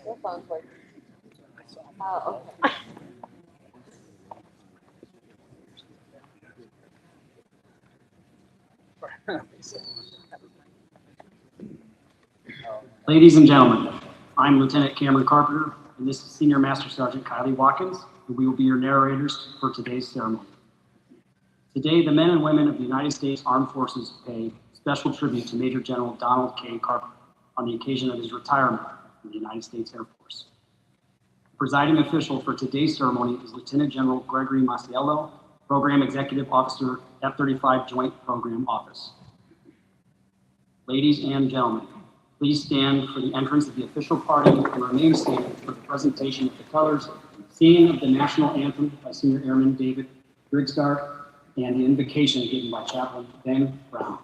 Your phone's working. Oh, okay. Ladies and gentlemen, I'm Lieutenant Cameron Carpenter, and this is Senior Master Sergeant Kylie Watkins, and we will be your narrators for today's ceremony. Today, the men and women of the United States Armed Forces pay special tribute to Major General Donald K. Carpenter on the occasion of his retirement from the United States Air Force. The presiding official for today's ceremony is Lieutenant General Gregory Masiello, Program Executive Officer, F-35 Joint Program Office. Ladies and gentlemen, please stand for the entrance of the official party and remain standing for the presentation of the colors, singing of the national anthem by Senior Airman David Grigsgaard, and the invocation given by Chaplain Ben Brown.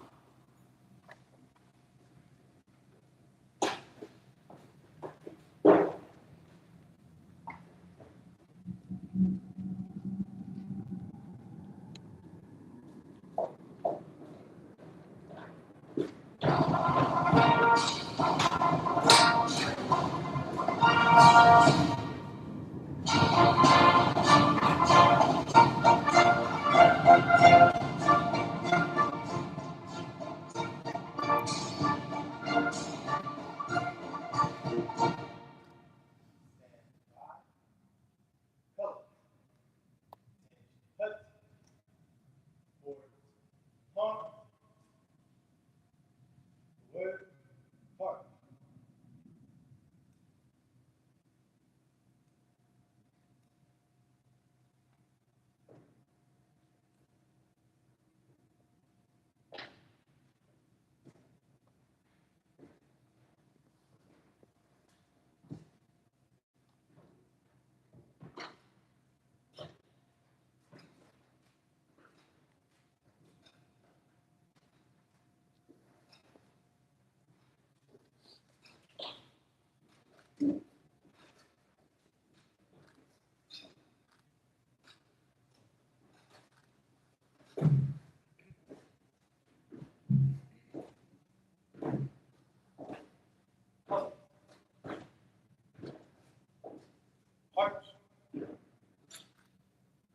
Heart.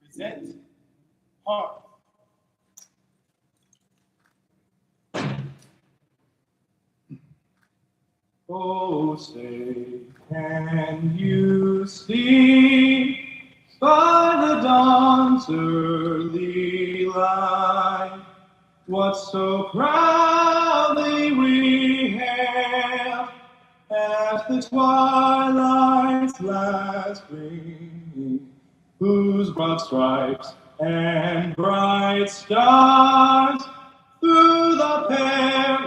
Present. Heart. Oh, say, can you see by the dawn's early light what so proudly we hailed as the twilight's last gleaming, whose broad stripes and bright stars through the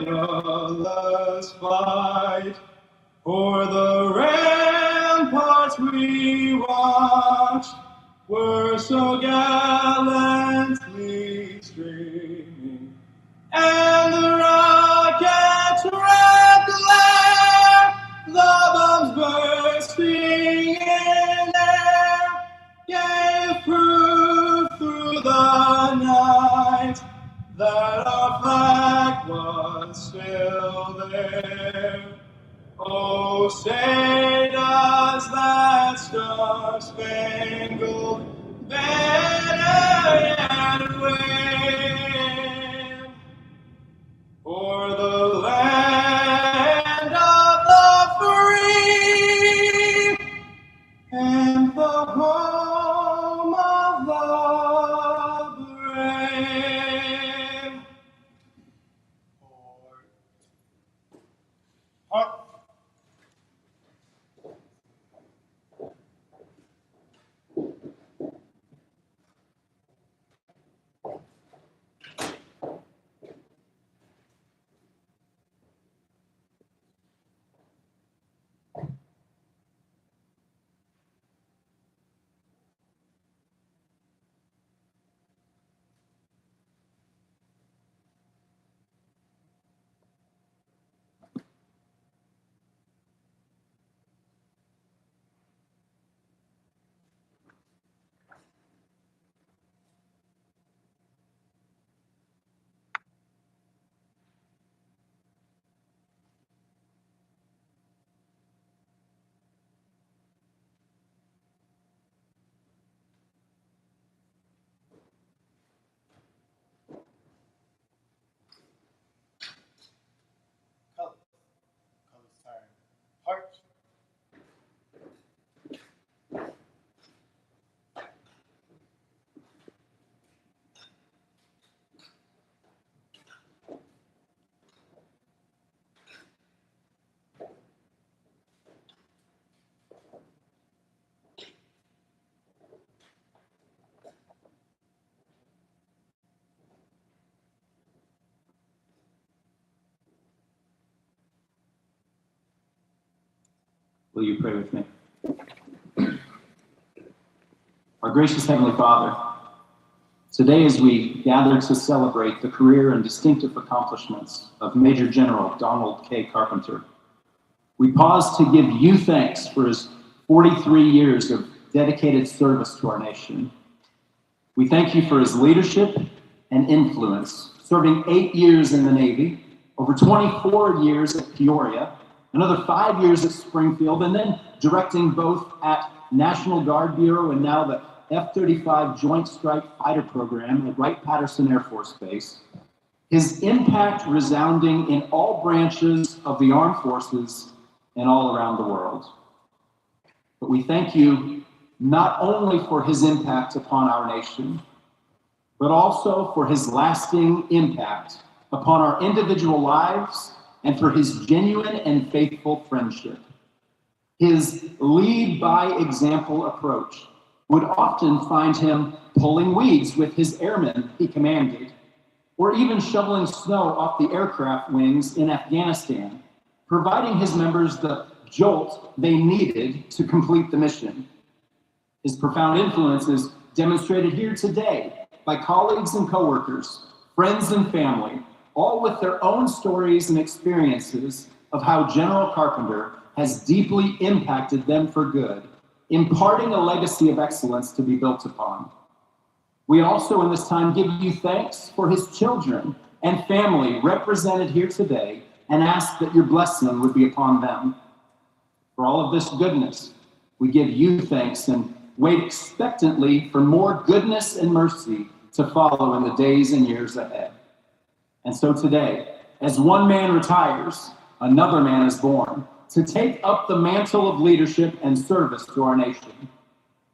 perilous fight o'er the ramparts we watched were so gallantly streaming, and the rocket's red glare, the bombs bursting in air, gave proof through the night that our flag was still there. Oh, say does that star-spangled banner yet wave o'er the land of the free and the home of the brave? Heart. Will you pray with me? Our gracious Heavenly Father, today as we gather to celebrate the career and distinctive accomplishments of Major General Donald K. Carpenter, we pause to give you thanks for his 43 years of dedicated service to our nation. We thank you for his leadership and influence, serving 8 years in the Navy, over 24 years at Peoria, another 5 years at Springfield, and then directing both at National Guard Bureau and now the F-35 Joint Strike Fighter Program at Wright-Patterson Air Force Base. His impact resounding in all branches of the armed forces and all around the world. But we thank you not only for his impact upon our nation, but also for his lasting impact upon our individual lives and for his genuine and faithful friendship. His lead by example approach would often find him pulling weeds with his airmen he commanded, or even shoveling snow off the aircraft wings in Afghanistan, providing his members the jolt they needed to complete the mission. His profound influence is demonstrated here today by colleagues and coworkers, friends and family, all with their own stories and experiences of how General Carpenter has deeply impacted them for good, imparting a legacy of excellence to be built upon. We also in this time give you thanks for his children and family represented here today and ask that your blessing would be upon them. For all of this goodness, we give you thanks and wait expectantly for more goodness and mercy to follow in the days and years ahead. And so today, as one man retires, another man is born to take up the mantle of leadership and service to our nation.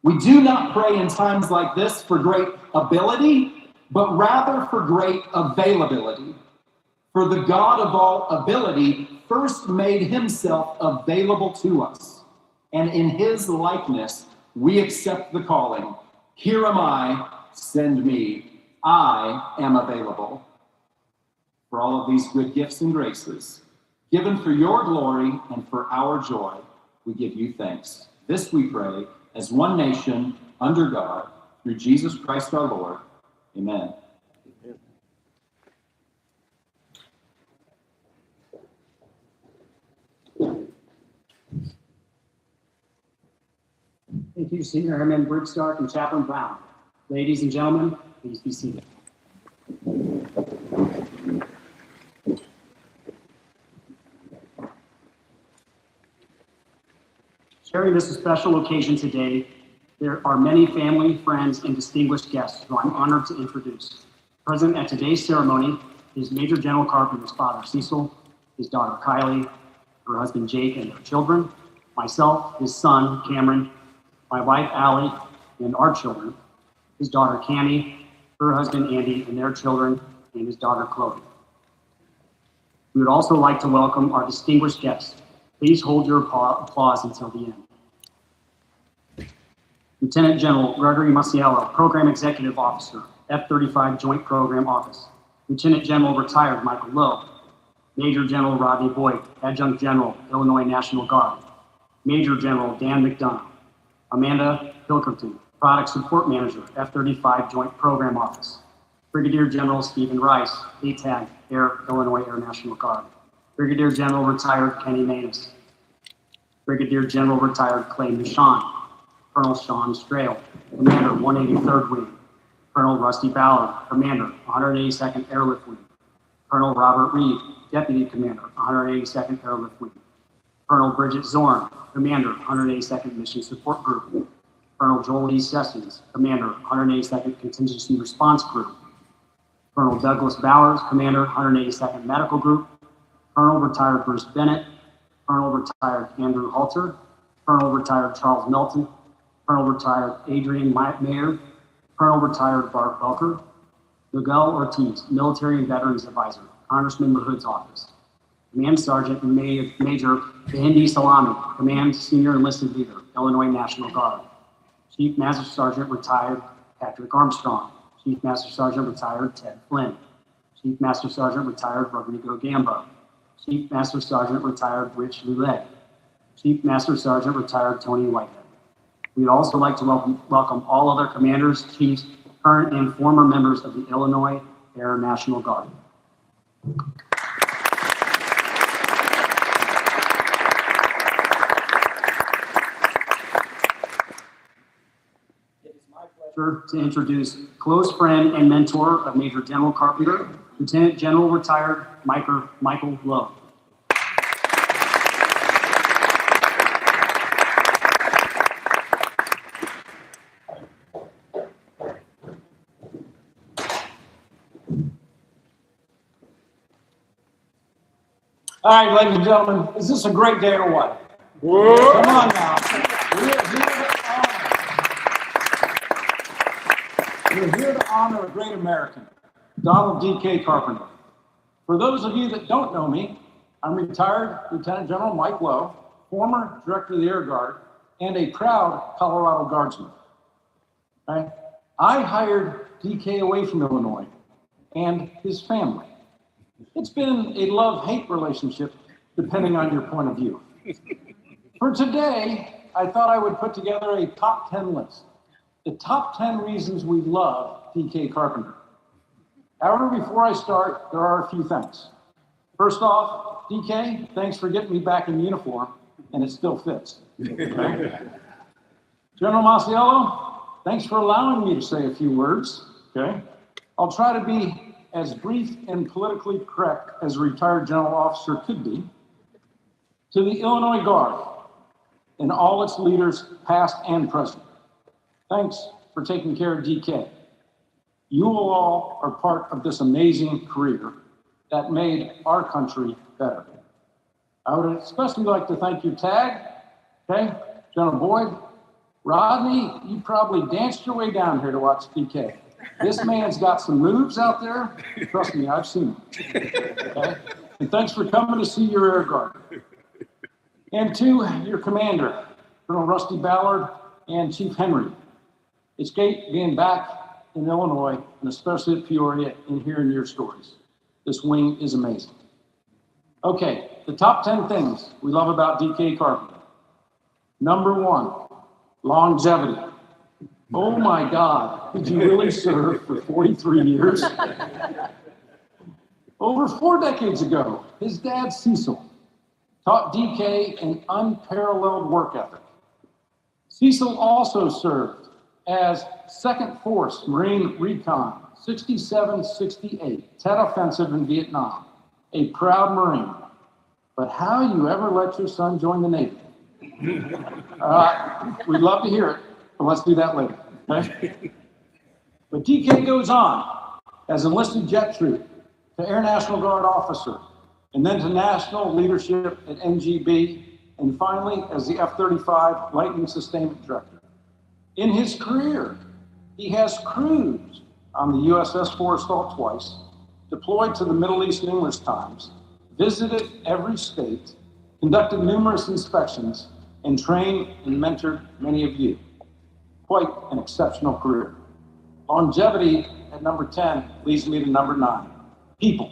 We do not pray in times like this for great ability, but rather for great availability. For the God of all ability first made himself available to us, and in his likeness we accept the calling. Here am I, send me. I am available. For all of these good gifts and graces, given for your glory and for our joy, we give you thanks. This we pray as one nation under God, through Jesus Christ our Lord. Amen. Thank you, Senior Airman Brigstark and Chaplain Brown. Ladies and gentlemen, please be seated. Sharing this special occasion today, there are many family, friends, and distinguished guests who I'm honored to introduce. Present at today's ceremony is Major General Carpenter's father, Cecil, his daughter, Kylie, her husband, Jake, and their children, myself, his son, Cameron, my wife, Allie, and our children, his daughter, Cammie, her husband, Andy, and their children, and his daughter, Chloe. We would also like to welcome our distinguished guests. Please hold your applause until the end. Lieutenant General Gregory Masiello, Program Executive Officer, F-35 Joint Program Office. Lieutenant General Retired Michael Lowe. Major General Rodney Boyd, Adjunct General, Illinois National Guard. Major General Dan McDonough. Amanda Pilkerton, Product Support Manager, F-35 Joint Program Office. Brigadier General Stephen Rice, ATAG, Illinois Air National Guard. Brigadier General Retired Kenny Manus. Brigadier General Retired Clay Michon. Colonel Sean Strail, Commander 183rd Wing. Colonel Rusty Ballard, Commander 182nd Airlift Wing. Colonel Robert Reed, Deputy Commander 182nd Airlift Wing. Colonel Bridget Zorn, Commander 182nd Mission Support Group. Colonel Joel E. Sessions, Commander 182nd Contingency Response Group. Colonel Douglas Bowers, Commander 182nd Medical Group. Colonel Retired Bruce Bennett, Colonel Retired Andrew Halter, Colonel Retired Charles Melton, Colonel Retired Adrian Mayer, Colonel Retired Bart Belker, Miguel Ortiz, Military and Veterans Advisor, Congressman Mahood's Office, Command Sergeant and Major Hindi Salami, Command Senior Enlisted Leader, Illinois National Guard, Chief Master Sergeant Retired Patrick Armstrong, Chief Master Sergeant Retired Ted Flynn, Chief Master Sergeant Retired Rodrigo Gambo, Chief Master Sergeant Retired Rich Lulay, Chief Master Sergeant retired Tony Whitehead. We'd also like to welcome all other commanders, chiefs, current and former members of the Illinois Air National Guard. It is my pleasure to introduce close friend and mentor of Major General Carpenter, Lieutenant General retired Michael Love. All right, ladies and gentlemen, is this a great day or what? Whoa. Come on now. We're here to honor a great American, Donald D.K. Carpenter. For those of you that don't know me, I'm retired Lieutenant General Mike Lowe, former Director of the Air Guard, and a proud Colorado Guardsman. Okay? I hired D.K. away from Illinois and his family. It's been a love-hate relationship, depending on your point of view. For today, I thought I would put together a top 10 list. The top 10 reasons we love D.K. Carpenter. However, before I start, there are a few things. First off, D.K., thanks for getting me back in uniform, and it still fits. Okay? General Masiello, thanks for allowing me to say a few words. Okay? I'll try to be as brief and politically correct as a retired general officer could be. To the Illinois Guard and all its leaders, past and present, thanks for taking care of DK. You all are part of this amazing career that made our country better. I would especially like to thank your TAG, okay, General Boyd. Rodney, you probably danced your way down here to watch DK. This man's got some moves out there. Trust me, I've seen them. Okay? And thanks for coming to see your Air Guard. And to your commander, Colonel Rusty Ballard and Chief Henry. It's great being back in Illinois, and especially at Peoria, and hearing your stories. This wing is amazing. Okay, the top 10 things we love about D.K. Carpenter. Number 1, longevity. Oh my God, did you really serve for 43 years? Over 4 decades ago, his dad Cecil taught DK an unparalleled work ethic. Cecil also served as 2nd Force Marine Recon 6768 Tet Offensive in Vietnam, a proud Marine. But how you ever let your son join the Navy? We'd love to hear it. But let's do that later, okay? But DK goes on as enlisted jet troop to Air National Guard officer, and then to national leadership at NGB, and finally as the F-35 Lightning Sustainment Director. In his career, he has cruised on the USS Forrestal twice, deployed to the Middle East numerous times, visited every state, conducted numerous inspections, and trained and mentored many of you. Quite an exceptional career. Longevity at number 10 leads me to number 9, people.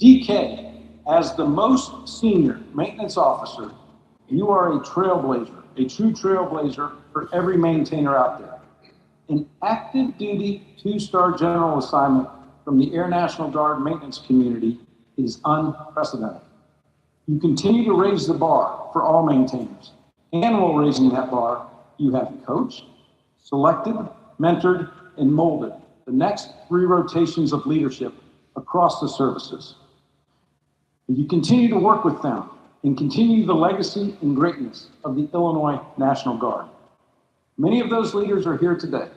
DK, as the most senior maintenance officer, you are a trailblazer, a true trailblazer for every maintainer out there. An active duty 2-star general assignment from the Air National Guard maintenance community is unprecedented. You continue to raise the bar for all maintainers. And while raising that bar, you have coached, selected, mentored, and molded the next 3 rotations of leadership across the services. You continue to work with them and continue the legacy and greatness of the Illinois National Guard. Many of those leaders are here today.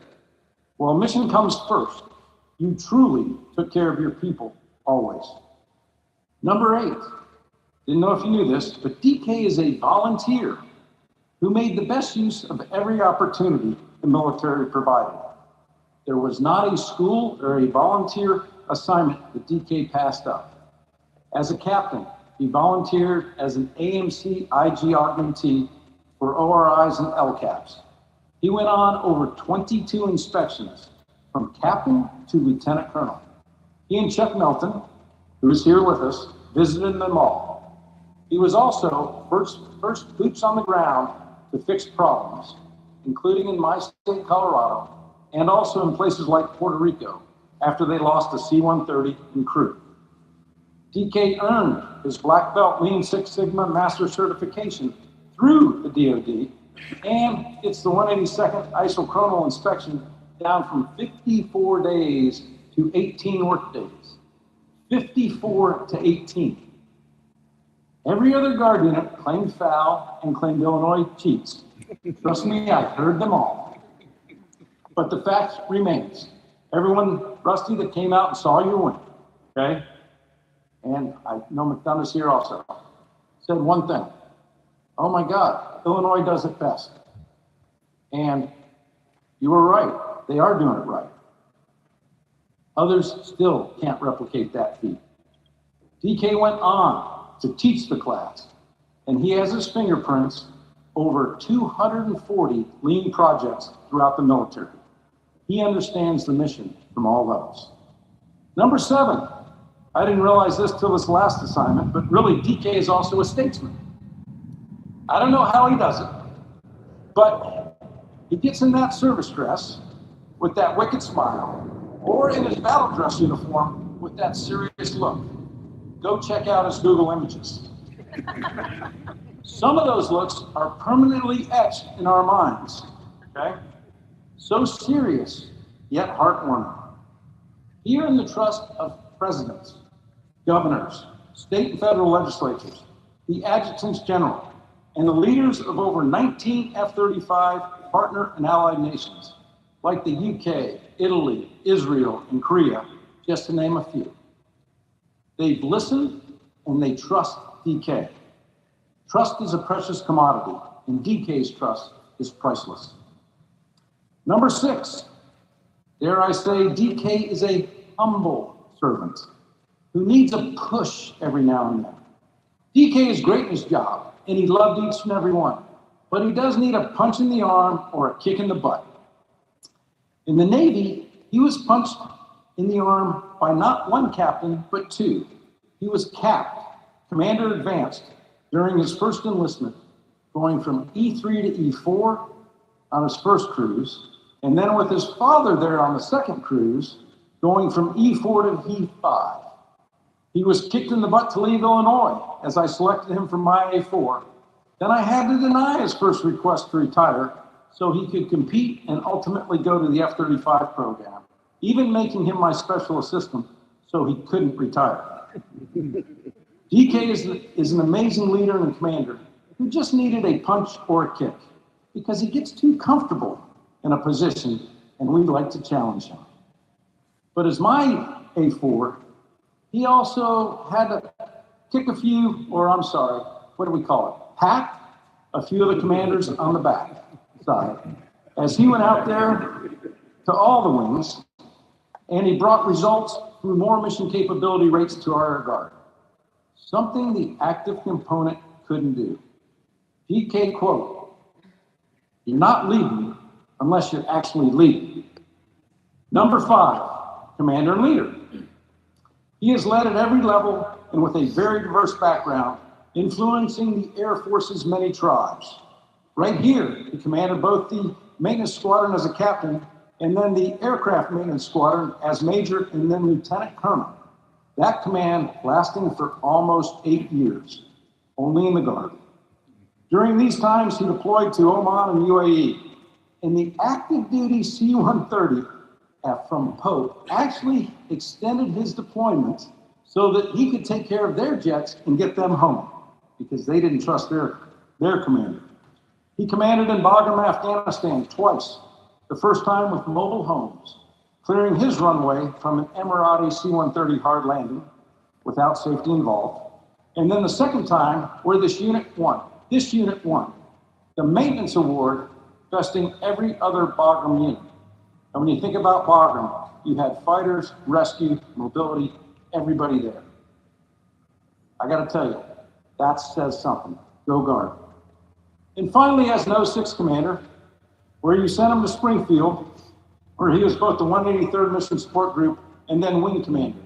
While mission comes first, you truly took care of your people always. Number 8, didn't know if you knew this, but DK is a volunteer who made the best use of every opportunity the military provided. There was not a school or a volunteer assignment that DK passed up. As a captain, he volunteered as an AMC IG augmentee for ORIs and LCAPs. He went on over 22 inspections from captain to lieutenant colonel. He and Chuck Melton, who is here with us, visited them all. He was also first boots on the ground to fix problems, including in my state, Colorado, and also in places like Puerto Rico after they lost a C-130 and crew. DK earned his Black Belt Lean Six Sigma Master Certification through the DoD, and it's the 182nd isochronal inspection down from 54 days to 18 work days. 54 to 18. Every other guard unit claimed foul and claimed Illinois cheats. Trust me, I've heard them all. But the fact remains. Everyone, Rusty, that came out and saw you win, okay? And I know McDonough's here also, said one thing. Oh my God, Illinois does it best. And you were right. They are doing it right. Others still can't replicate that feat. DK went on to teach the class, and he has his fingerprints over 240 lean projects throughout the military. He understands the mission from all levels. Number 7, I didn't realize this till this last assignment, but really DK is also a statesman. I don't know how he does it, but he gets in that service dress with that wicked smile, or in his battle dress uniform with that serious look. Go check out his Google images. Some of those looks are permanently etched in our minds, okay? So serious, yet heartwarming. He earned the trust of presidents, governors, state and federal legislatures, the adjutants general, and the leaders of over 19 F-35 partner and allied nations, like the UK, Italy, Israel, and Korea, just to name a few. They've listened and they trust DK. Trust is a precious commodity, and DK's trust is priceless. Number 6, dare I say, DK is a humble servant who needs a push every now and then. DK is great in his job, and he loved each and every one, but he does need a punch in the arm or a kick in the butt. In the Navy, he was punched in the arm by not one captain, but 2. He was capped, commander advanced, during his first enlistment, going from E3 to E4 on his first cruise, and then with his father there on the second cruise, going from E4 to E5. He was kicked in the butt to leave Illinois as I selected him for my A4. Then I had to deny his first request to retire so he could compete and ultimately go to the F-35 program, even making him my special assistant so he couldn't retire. DK is an amazing leader and commander who just needed a punch or a kick because he gets too comfortable in a position and we like to challenge him. But as my A4, he also had to kick a few, or I'm sorry, what do we call it? Pat a few of the commanders on the back side as he went out there to all the wings, and he brought results through more mission capability rates to our air guard. Something the active component couldn't do. DK quote, "You're not leading unless you're actually leading." Number 5, commander and leader. He has led at every level and with a very diverse background, influencing the Air Force's many tribes. Right here, he commanded both the maintenance squadron as a captain and then the aircraft maintenance squadron as major and then lieutenant colonel. That command lasting for almost 8 years, only in the Guard. During these times, he deployed to Oman and UAE. And the active duty C-130 from Pope actually extended his deployment so that he could take care of their jets and get them home because they didn't trust their commander. He commanded in Bagram, Afghanistan twice, the first time with mobile homes, clearing his runway from an Emirati C-130 hard landing without safety involved. And then the second time where this unit won the maintenance award besting every other Bagram unit. And when you think about Bagram, you had fighters, rescue, mobility, everybody there. I gotta tell you, that says something. Go Guard. And finally, as an 06 commander, where you sent him to Springfield, where he was both the 183rd Mission Support Group and then wing commander.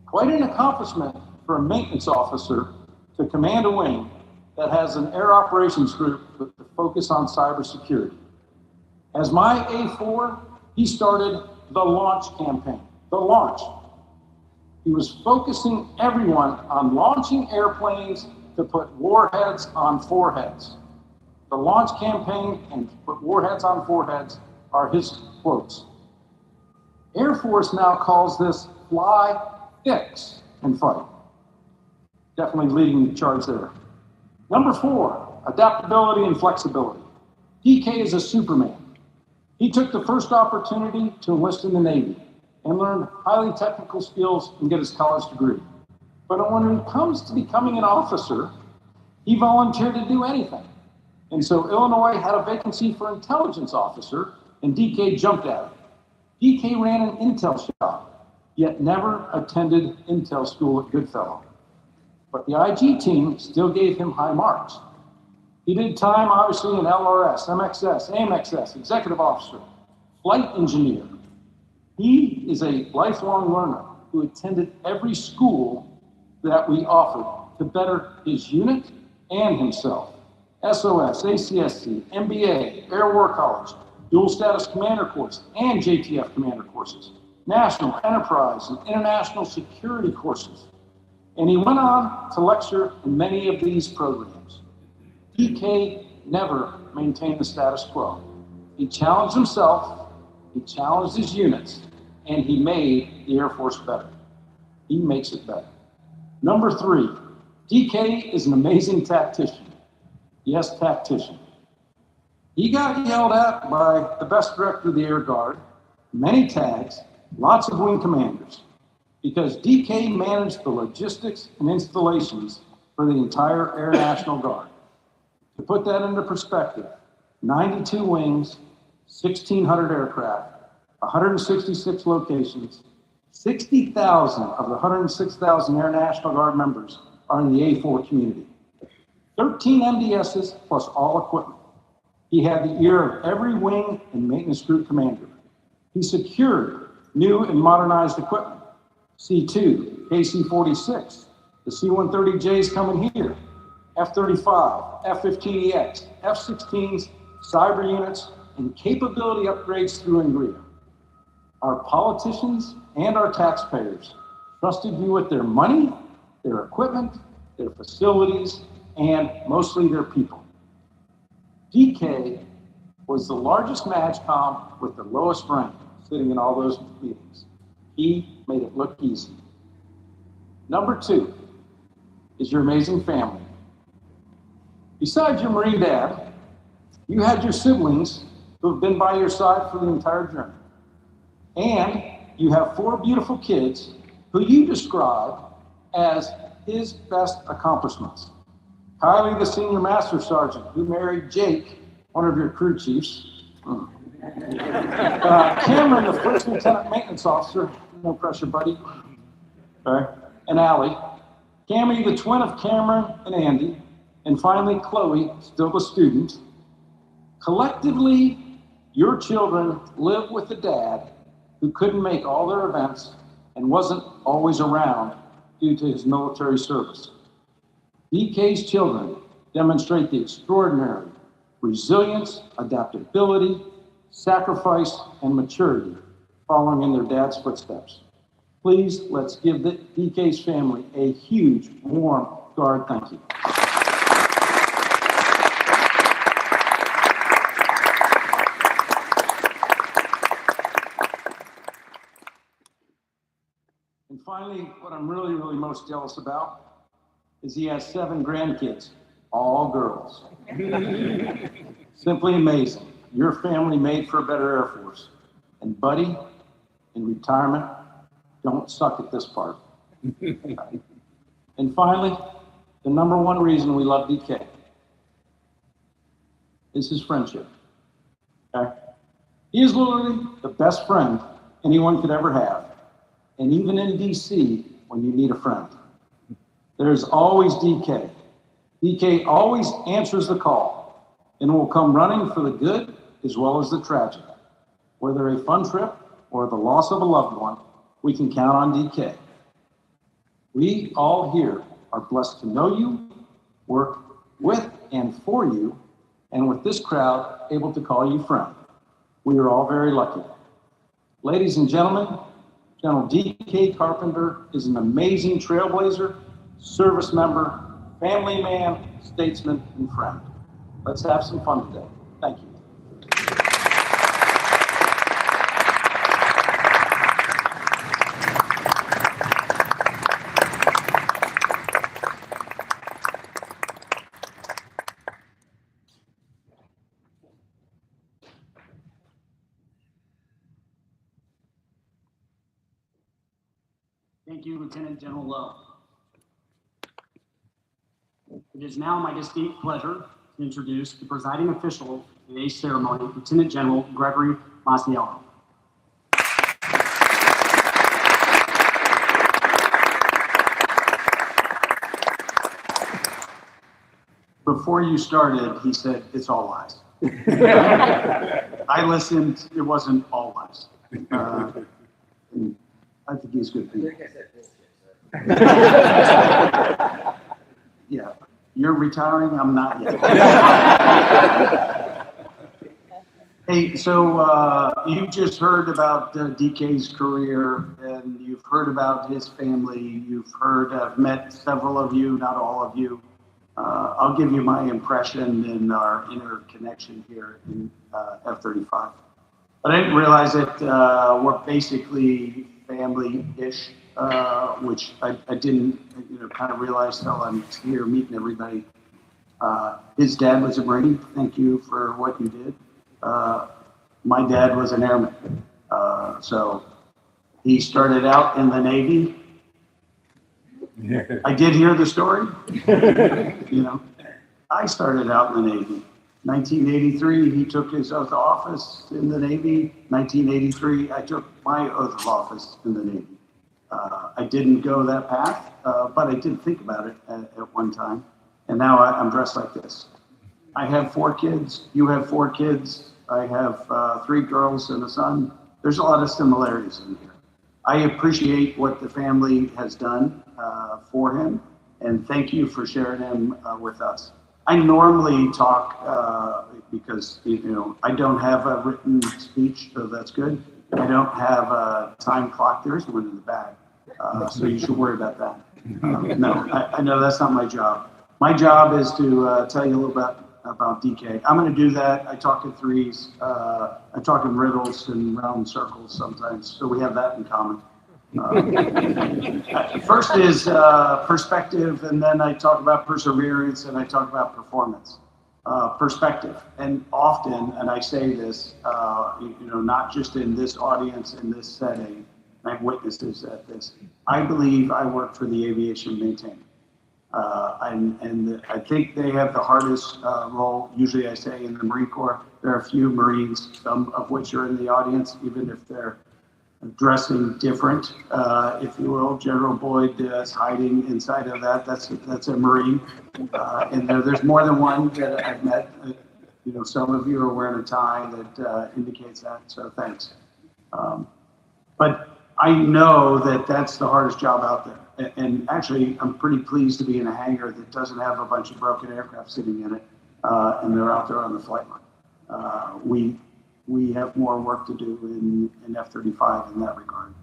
Quite an accomplishment for a maintenance officer to command a wing that has an air operations group with a focus on cybersecurity. As my A4, he started the launch campaign, the launch. He was focusing everyone on launching airplanes to put warheads on foreheads. The launch campaign and put warheads on foreheads are his quotes. Air Force now calls this fly, fix, and fight. Definitely leading the charge there. Number 4, adaptability and flexibility. DK is a Superman. He took the first opportunity to enlist in the Navy and learn highly technical skills and get his college degree. But when it comes to becoming an officer, he volunteered to do anything. And so Illinois had a vacancy for intelligence officer, and DK jumped at it. DK ran an intel shop, yet never attended intel school at Goodfellow. But the IG team still gave him high marks. He did time, obviously, in LRS, MXS, AMXS, executive officer, flight engineer. He is a lifelong learner who attended every school that we offered to better his unit and himself. SOS, ACSC, MBA, Air War College, dual status commander course, and JTF commander courses, national enterprise and international security courses. And he went on to lecture in many of these programs. DK never maintained the status quo. He challenged himself, he challenged his units, and he made the Air Force better. He makes it better. Number 3, DK is an amazing tactician. Yes, tactician. He got yelled at by the best director of the Air Guard, many tags, lots of wing commanders, because DK managed the logistics and installations for the entire Air National Guard. To put that into perspective, 92 wings, 1,600 aircraft, 166 locations, 60,000 of the 106,000 Air National Guard members are in the A4 community. 13 MDSs plus all equipment. He had the ear of every wing and maintenance group commander. He secured new and modernized equipment. C2, KC-46, the C-130Js coming here, F-35, F-15EX, F-16s, cyber units, and capability upgrades through Ingria. Our politicians and our taxpayers trusted you with their money, their equipment, their facilities, and mostly their people. DK was the largest MAGCOM with the lowest rank, sitting in all those meetings. He made it look easy. Number 2 is your amazing family. Besides your Marine dad, you had your siblings who have been by your side for the entire journey. And you have 4 beautiful kids who you describe as his best accomplishments. Kylie, the senior master sergeant, who married Jake, one of your crew chiefs. Cameron, the first lieutenant maintenance officer, no pressure, buddy. Okay. And Allie. Cammy, the twin of Cameron and Andy. And finally, Chloe, still the student. Collectively, your children live with a dad who couldn't make all their events and wasn't always around due to his military service. DK's children demonstrate the extraordinary resilience, adaptability, sacrifice, and maturity following in their dad's footsteps. Please, let's give the DK's family a huge, warm Guard thank you. And finally, what I'm really most jealous about is he has 7 grandkids, all girls. Simply amazing. Your family made for a better Air Force. And buddy, in retirement, don't suck at this part. And finally, the number 1 reason we love DK is his friendship. Okay? He is literally the best friend anyone could ever have. And even in DC, when you need a friend, there's always DK. DK always answers the call and will come running for the good as well as the tragic. Whether a fun trip or the loss of a loved one, we can count on DK. We all here are blessed to know you, work with and for you, and with this crowd, able to call you friend. We are all very lucky. Ladies and gentlemen, General D.K. Carpenter is an amazing trailblazer, service member, family man, statesman, and friend. Let's have some fun today. Thank you. Thank you, Lieutenant General Lowe. It is now my distinct pleasure to introduce the presiding official of today's ceremony, Lieutenant General Gregory Masiello. Before you started, he said, "It's all lies." I listened, it wasn't all lies. I think he's good people. Yeah, you're retiring, I'm not yet. Hey, so you just heard about DK's career, and you've heard about his family. I've met several of you, not all of you. I'll give you my impression and our interconnection here in F-35. But I didn't realize that we're basically family-ish, which I didn't, kind of realize till I'm here meeting everybody. His dad was a Marine. Thank you for what you did. My dad was an airman. So he started out in the Navy. I did hear the story. I started out in the Navy. 1983, he took his oath of office in the Navy. 1983, I took my oath of office in the Navy. I didn't go that path, but I did think about it at one time. And now I'm dressed like this. I have 4 kids. You have 4 kids. I have 3 girls and a son. There's a lot of similarities in here. I appreciate what the family has done for him, and thank you for sharing him with us. I normally talk because I don't have a written speech, so that's good. I don't have a time clock. There's one in the back, so you should worry about that. No, I know that's not my job. My job is to tell you a little bit about DK. I'm going to do that. I talk in threes. I talk in riddles and round circles sometimes, so we have that in common. First is perspective, and then I talk about perseverance, and I talk about performance. Perspective, and often, and I say this, not just in this audience, in this setting, and I've witnesses at this. I believe I work for the aviation maintainer. And I think they have the hardest role. Usually I say in the Marine Corps, there are a few Marines, some of which are in the audience, even if they're dressing different, if you will. General Boyd is hiding inside of that. That's a Marine. And there's more than one that I've met. Some of you are wearing a tie that indicates that, so thanks. But I know that that's the hardest job out there. And actually, I'm pretty pleased to be in a hangar that doesn't have a bunch of broken aircraft sitting in it, and they're out there on the flight line. We have more work to do in F-35 in that regard.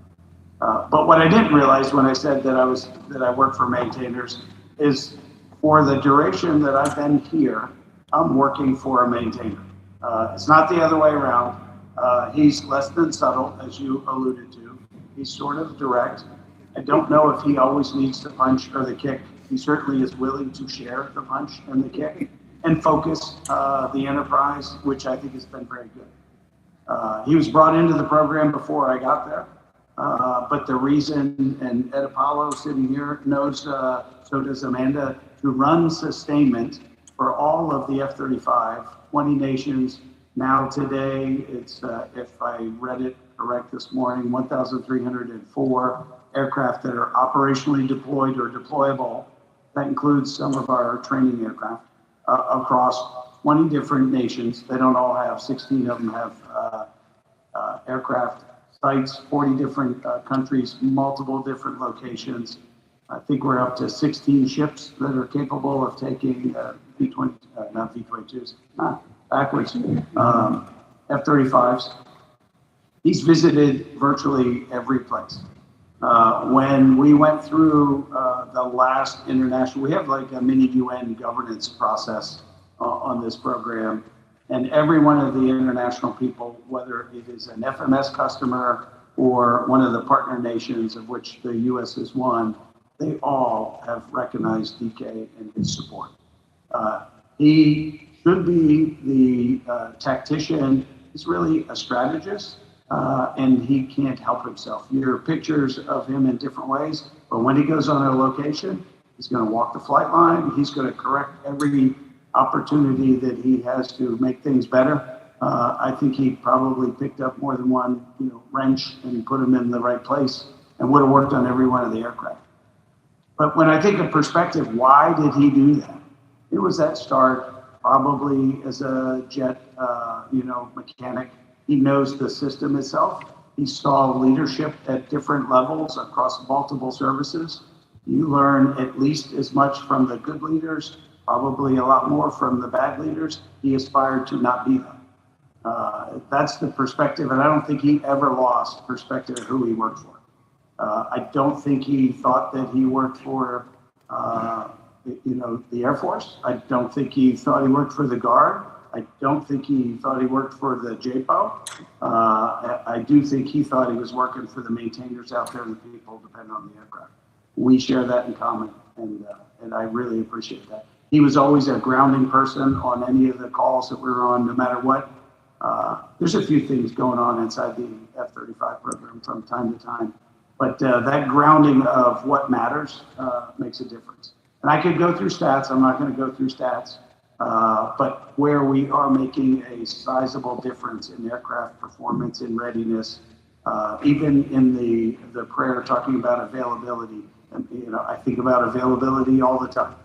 But what I didn't realize when I said that I work for maintainers is for the duration that I've been here, I'm working for a maintainer. It's not the other way around. He's less than subtle, as you alluded to. He's sort of direct. I don't know if he always needs the punch or the kick. He certainly is willing to share the punch and the kick and focus the enterprise, which I think has been very good. He was brought into the program before I got there, but the reason, and Ed Apollo sitting here knows, so does Amanda, to run sustainment for all of the F-35, 20 nations. Now today, it's, if I read it correct this morning, 1,304 aircraft that are operationally deployed or deployable. That includes some of our training aircraft across 20 different nations. They don't all have, 16 of them have aircraft sites, 40 different countries, multiple different locations. I think we're up to 16 ships that are capable of taking V-20, not V-22s, backwards, F-35s. He's visited virtually every place. When we went through the last international, we have like a mini UN governance process on this program, and every one of the international people, whether it is an FMS customer or one of the partner nations of which the U.S. is one, they all have recognized DK and his support. He should be the tactician. He's really a strategist, and he can't help himself. You hear pictures of him in different ways, but when he goes on a location, he's going to walk the flight line. He's going to correct every opportunity that he has to make things better. I think he probably picked up more than one, wrench and put him in the right place, and would have worked on every one of the aircraft. But when I think of perspective, why did he do that? It was that start, probably as a jet, mechanic. He knows the system itself. He saw leadership at different levels across multiple services. You learn at least as much from the good leaders, probably a lot more from the bad leaders. He aspired to not be them. That's the perspective, and I don't think he ever lost perspective of who he worked for. I don't think he thought that he worked for, the Air Force. I don't think he thought he worked for the Guard. I don't think he thought he worked for the JPO. I do think he thought he was working for the maintainers out there and the people depending on the aircraft. We share that in common, and I really appreciate that. He was always a grounding person on any of the calls that we were on, no matter what. There's a few things going on inside the F-35 program from time to time, but that grounding of what matters makes a difference. And I could go through stats. I'm not going to go through stats, but where we are making a sizable difference in aircraft performance, in readiness, even in the prayer talking about availability. And, I think about availability all the time.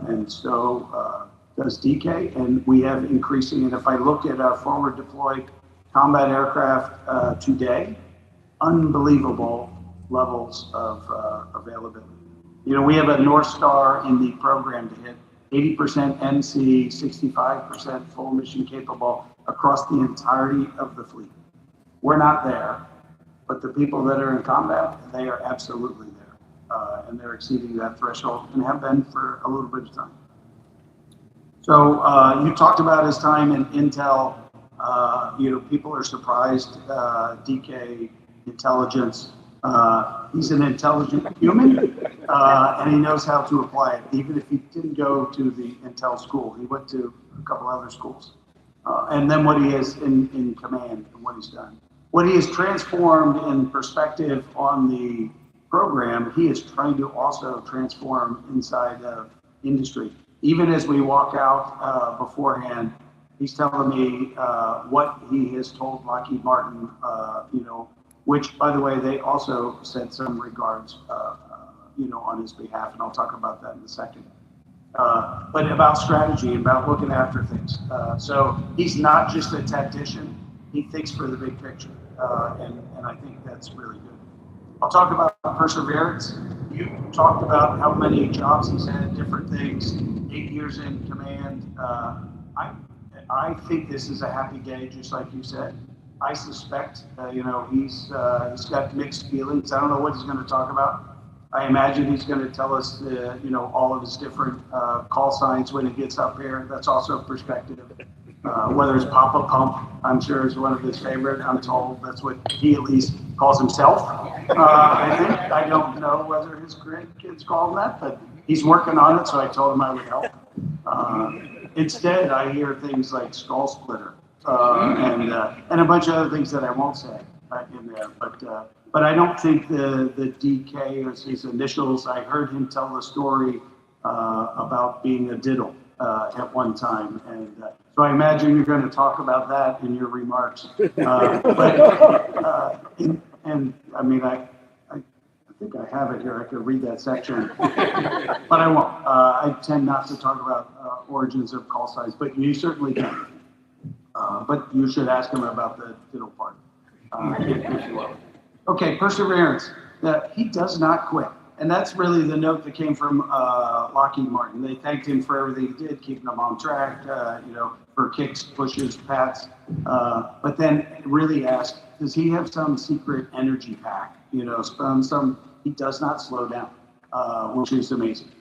And so does DK, and we have increasing. And if I look at our forward deployed combat aircraft today, unbelievable levels of availability. We have a North Star in the program to hit 80% MC, 65% full mission capable across the entirety of the fleet. We're not there, but the people that are in combat, they are absolutely there. And they're exceeding that threshold and have been for a little bit of time. So you talked about his time in Intel. People are surprised. DK intelligence. He's an intelligent human, and he knows how to apply it. Even if he didn't go to the Intel school, he went to a couple other schools. And then what he is in command and what he's done. What he has transformed in perspective on the program, he is trying to also transform inside of industry. Even as we walk out beforehand, he's telling me what he has told Lockheed Martin, which, by the way, they also sent some regards, on his behalf, and I'll talk about that in a second. But about strategy, about looking after things. So he's not just a tactician, he thinks for the big picture, and I think that's really good. I'll talk about perseverance. You talked about how many jobs he's had, different things, 8 years in command. I think this is a happy day, just like you said. I suspect, he's got mixed feelings. I don't know what he's going to talk about. I imagine he's going to tell us, all of his different call signs when he gets up here. That's also perspective. Whether it's Papa Pump, I'm sure is one of his favorite. I'm told that's what he at least calls himself. I think. I don't know whether his grandkids call him that, but he's working on it, so I told him I would help. Instead, I hear things like skull splitter and a bunch of other things that I won't say in there. But I don't think the DK is his initials. I heard him tell the story about being a diddle at one time, and so I imagine you're going to talk about that in your remarks. I think I have it here. I could read that section, but I won't. I tend not to talk about origins of call signs, but you certainly can. But you should ask him about the diddle part, if you will. Okay, perseverance. He does not quit. And that's really the note that came from Lockheed Martin. They thanked him for everything he did, keeping them on track, for kicks, pushes, pats. But then really asked, does he have some secret energy pack? He does not slow down, which is amazing.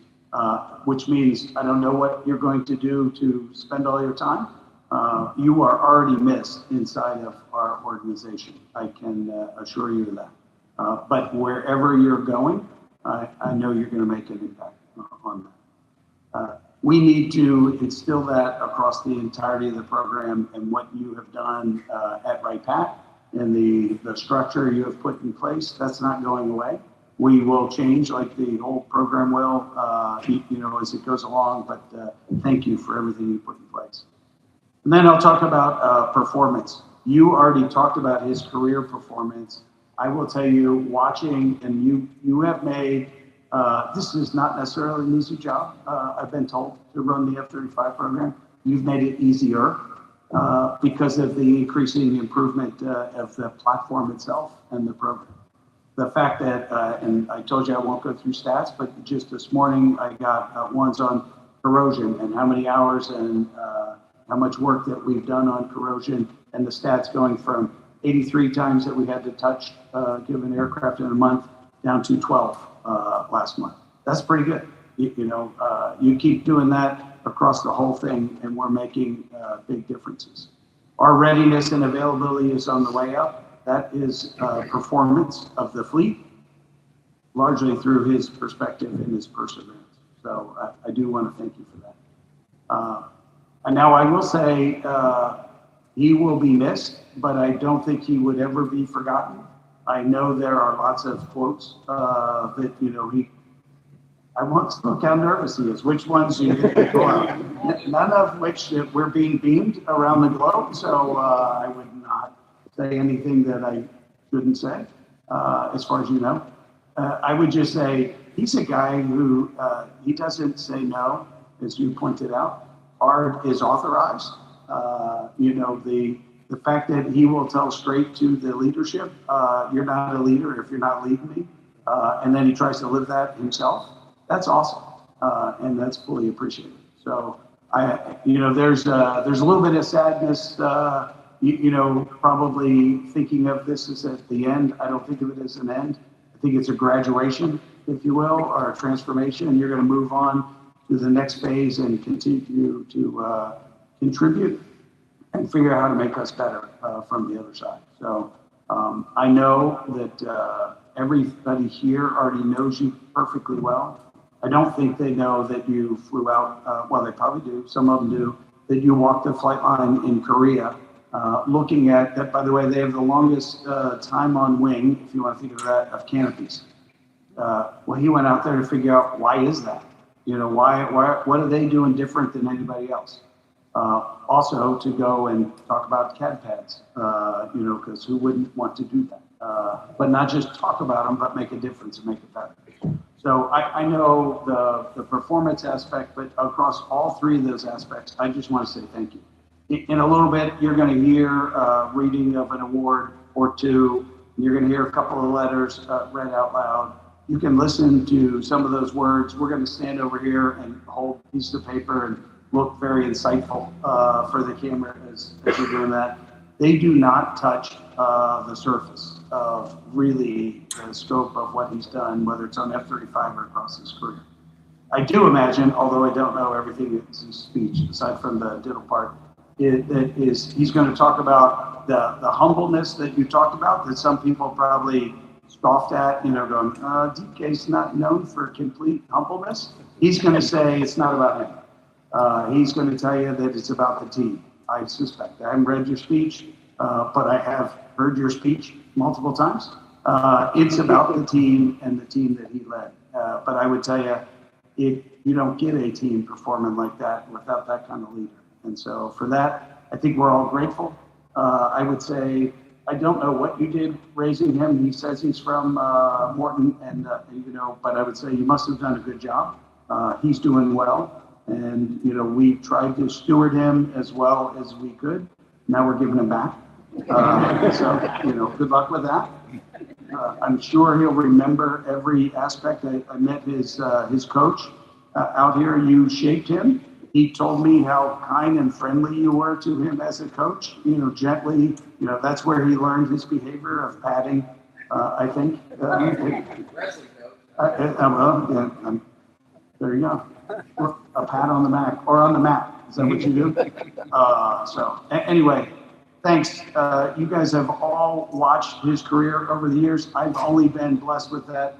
Which means I don't know what you're going to do to spend all your time. You are already missed inside of our organization. I can assure you of that. But wherever you're going, I know you're going to make an impact on that. We need to instill that across the entirety of the program, and what you have done at Right Pat and the structure you have put in place, that's not going away. We will change like the whole program will, as it goes along, but thank you for everything you put in place. And then I'll talk about performance. You already talked about his career performance. I will tell you, watching, and you have made, this is not necessarily an easy job, I've been told, to run the F-35 program. You've made it easier because of the increasing improvement of the platform itself and the program. The fact that, and I told you I won't go through stats, but just this morning I got ones on corrosion and how many hours and how much work that we've done on corrosion, and the stats going from 83 times that we had to touch given aircraft in a month down to 12 last month. That's pretty good. You keep doing that across the whole thing, and we're making big differences. Our readiness and availability is on the way up. That is performance of the fleet, largely through his perspective and his perseverance. So I do want to thank you for that. And now I will say he will be missed, but I don't think he would ever be forgotten. I know there are lots of quotes that, I won't look how nervous he is. Which ones do you go out? None of which we're being beamed around the globe, so I would not say anything that I shouldn't say, as far as you know. I would just say he's a guy who he doesn't say no, as you pointed out. Hard is authorized. The fact that he will tell straight to the leadership, you're not a leader if you're not leading me, and then he tries to live that himself. That's awesome, and that's fully appreciated. So there's a little bit of sadness. Probably thinking of this as at the end. I don't think of it as an end. I think it's a graduation, if you will, or a transformation, and you're going to move on to the next phase and continue to contribute and figure out how to make us better from the other side. So I know that everybody here already knows you perfectly well. I don't think they know that you flew out, well, they probably do, some of them do, that you walked the flight line in Korea. Looking at that, by the way, they have the longest time on wing, if you want to think of that, of canopies. Well, he went out there to figure out why is that? Why what are they doing different than anybody else? Also to go and talk about CAD pads, because who wouldn't want to do that? But not just talk about them, but make a difference and make it better. So I know the performance aspect, but across all three of those aspects, I just want to say thank you. In a little bit, you're going to hear reading of an award or two. You're going to hear a couple of letters read out loud. You can listen to some of those words. We're going to stand over here and hold a piece of paper and look very insightful for the camera as you're doing that. They do not touch the surface of really the scope of what he's done, whether it's on F-35 or across his career. I do imagine, although I don't know everything in his speech, aside from the diddle part, he's going to talk about the humbleness that you talked about, that some people probably scoffed at, going, DK's not known for complete humbleness. He's going to say it's not about him. He's going to tell you that it's about the team. I suspect. I haven't read your speech, but I have heard your speech multiple times. It's about the team and the team that he led. But I would tell you, you don't get a team performing like that without that kind of leader. And so for that, I think we're all grateful. I would say, I don't know what you did raising him. He says he's from Morton, and but I would say you must have done a good job. He's doing well. And, we tried to steward him as well as we could. Now we're giving him back. So, good luck with that. I'm sure he'll remember every aspect. I met his coach out here. You shaped him. He told me how kind and friendly you were to him as a coach, gently, that's where he learned his behavior of patting, I think. There you go. A pat on the back or on the mat. Is that what you do? Anyway, thanks. You guys have all watched his career over the years. I've only been blessed with that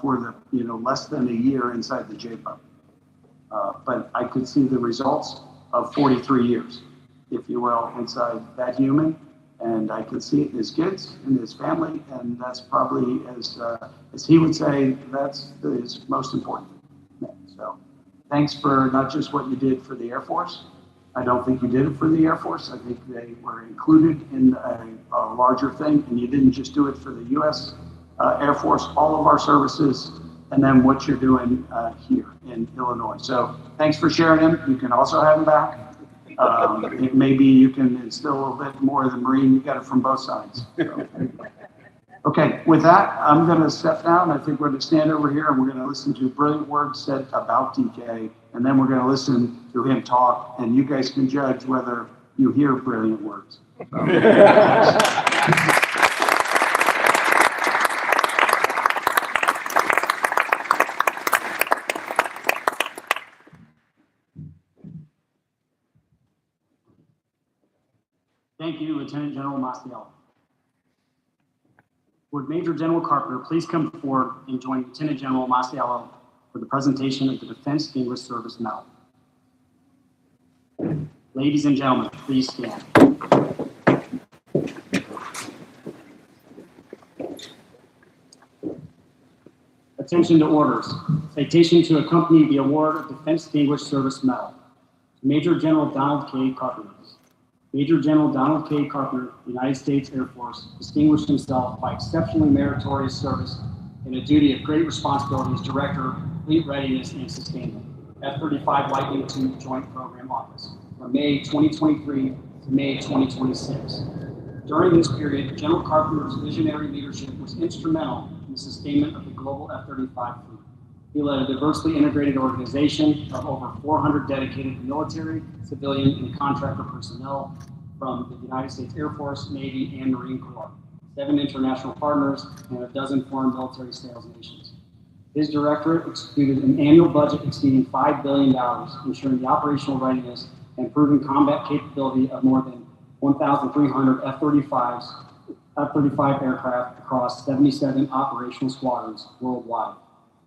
for the, less than a year inside the JPO. But I could see the results of 43 years, if you will, inside that human. And I could see it in his kids and his family. And that's probably, as he would say, that's his most important thing. So thanks for not just what you did for the Air Force. I don't think you did it for the Air Force. I think they were included in a larger thing. And you didn't just do it for the U.S. Air Force, all of our services, and then what you're doing here in Illinois. So thanks for sharing him. You can also have him back. Maybe you can instill a little bit more of the Marine. You got it from both sides. So, okay, with that, I'm going to step down. I think we're going to stand over here and we're going to listen to brilliant words said about DK, and then we're going to listen to him talk, and you guys can judge whether you hear brilliant words. Thank you, Lieutenant General Maciel. Would Major General Carpenter please come forward and join Lieutenant General Maciel for the presentation of the Defense Distinguished Service Medal. Ladies and gentlemen, please stand. Attention to orders. Citation to accompany the award of Defense Distinguished Service Medal. Major General Donald K. Carpenter. Major General Donald K. Carpenter, United States Air Force, distinguished himself by exceptionally meritorious service and a duty of great responsibility as Director, Fleet Readiness and Sustainment, F-35 Lightning II Joint Program Office, from May 2023 to May 2026. During this period, General Carpenter's visionary leadership was instrumental in the sustainment of the global F-35 fleet. He led a diversely integrated organization of over 400 dedicated military, civilian, and contractor personnel from the United States Air Force, Navy, and Marine Corps, 7 international partners, and a dozen foreign military sales nations. His directorate executed an annual budget exceeding $5 billion, ensuring the operational readiness and proven combat capability of more than 1,300 F-35 aircraft across 77 operational squadrons worldwide.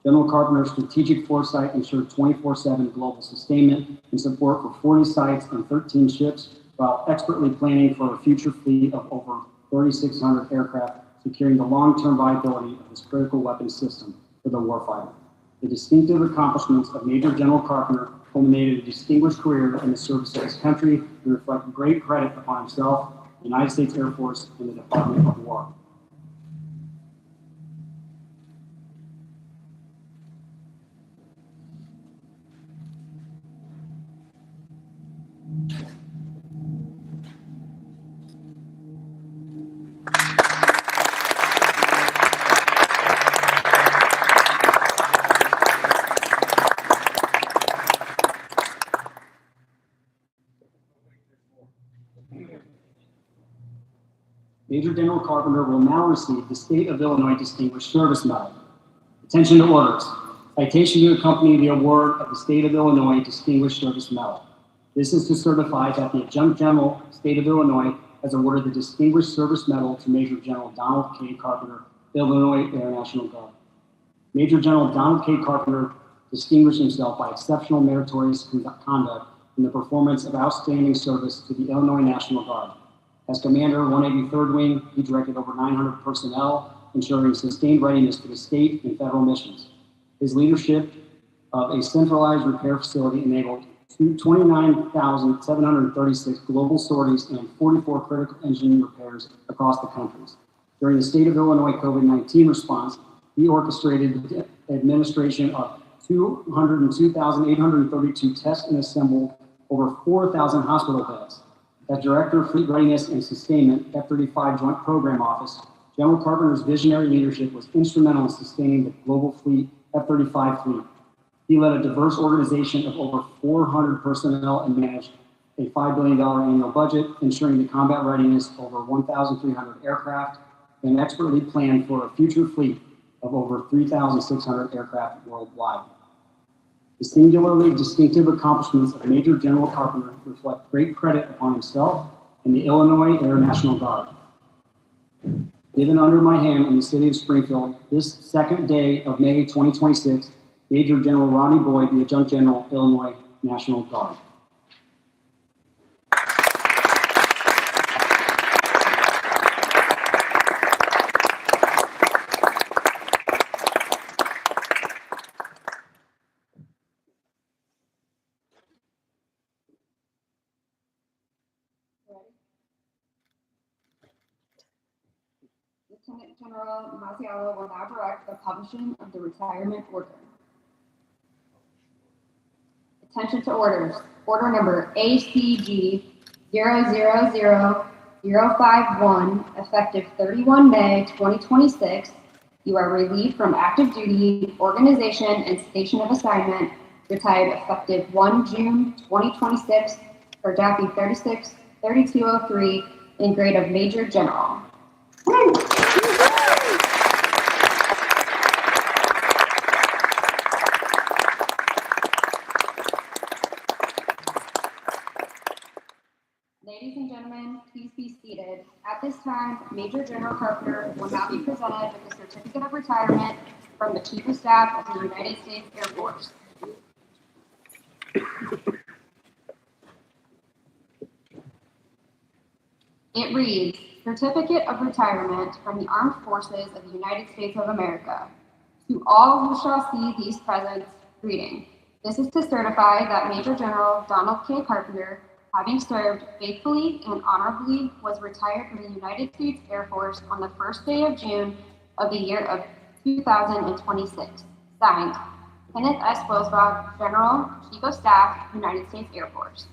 General Carpenter's strategic foresight ensured 24/7 global sustainment and support for 40 sites and 13 ships, while expertly planning for a future fleet of over 3,600 aircraft, securing the long-term viability of this critical weapons system for the warfighter. The distinctive accomplishments of Major General Carpenter culminated a distinguished career in the service of his country and reflect great credit upon himself, the United States Air Force, and the Department of War. Major General Carpenter will now receive the State of Illinois Distinguished Service Medal. Attention to orders. Citation to accompany the award of the State of Illinois Distinguished Service Medal. This is to certify that the Adjutant General, State of Illinois, has awarded the Distinguished Service Medal to Major General Donald K. Carpenter, Illinois Air National Guard. Major General Donald K. Carpenter distinguished himself by exceptional meritorious conduct in the performance of outstanding service to the Illinois National Guard. As Commander, 183rd Wing, he directed over 900 personnel, ensuring sustained readiness for the state and federal missions. His leadership of a centralized repair facility enabled 29,736 global sorties and 44 critical engine repairs across the countries. During the state of Illinois COVID-19 response, he orchestrated the administration of 202,832 tests and assembled over 4,000 hospital beds. As Director of Fleet Readiness and Sustainment, F-35 Joint Program Office, General Carpenter's visionary leadership was instrumental in sustaining the global fleet, F-35 fleet. He led a diverse organization of over 400 personnel and managed a $5 billion annual budget, ensuring the combat readiness of over 1,300 aircraft, and expertly planned for a future fleet of over 3,600 aircraft worldwide. The singularly distinctive accomplishments of Major General Carpenter reflect great credit upon himself and the Illinois Air National Guard. Given under my hand in the city of Springfield, this second day of May 2026, Major General Ronnie Boyd, the Adjunct General, Illinois National Guard. Lieutenant General Masiello will now direct the publishing of the retirement order. Attention to orders. Order number ACG 000051, effective 31 May 2026. You are relieved from active duty, organization, and station of assignment, retired effective 1 June 2026 for DAPI 36-3203 in grade of Major General. Ladies and gentlemen, please be seated. At this time, Major General Carpenter will now be presented with a certificate of retirement from the Chief of Staff of the United States Air Force. It reads, Certificate of Retirement from the Armed Forces of the United States of America. To all who shall see these presents, greeting. This is to certify that Major General Donald K. Carpenter, having served faithfully and honorably, was retired from the United States Air Force on the first day of June of the year of 2026. Signed, Kenneth S. Wilsbach, General, Chief of Staff, United States Air Force.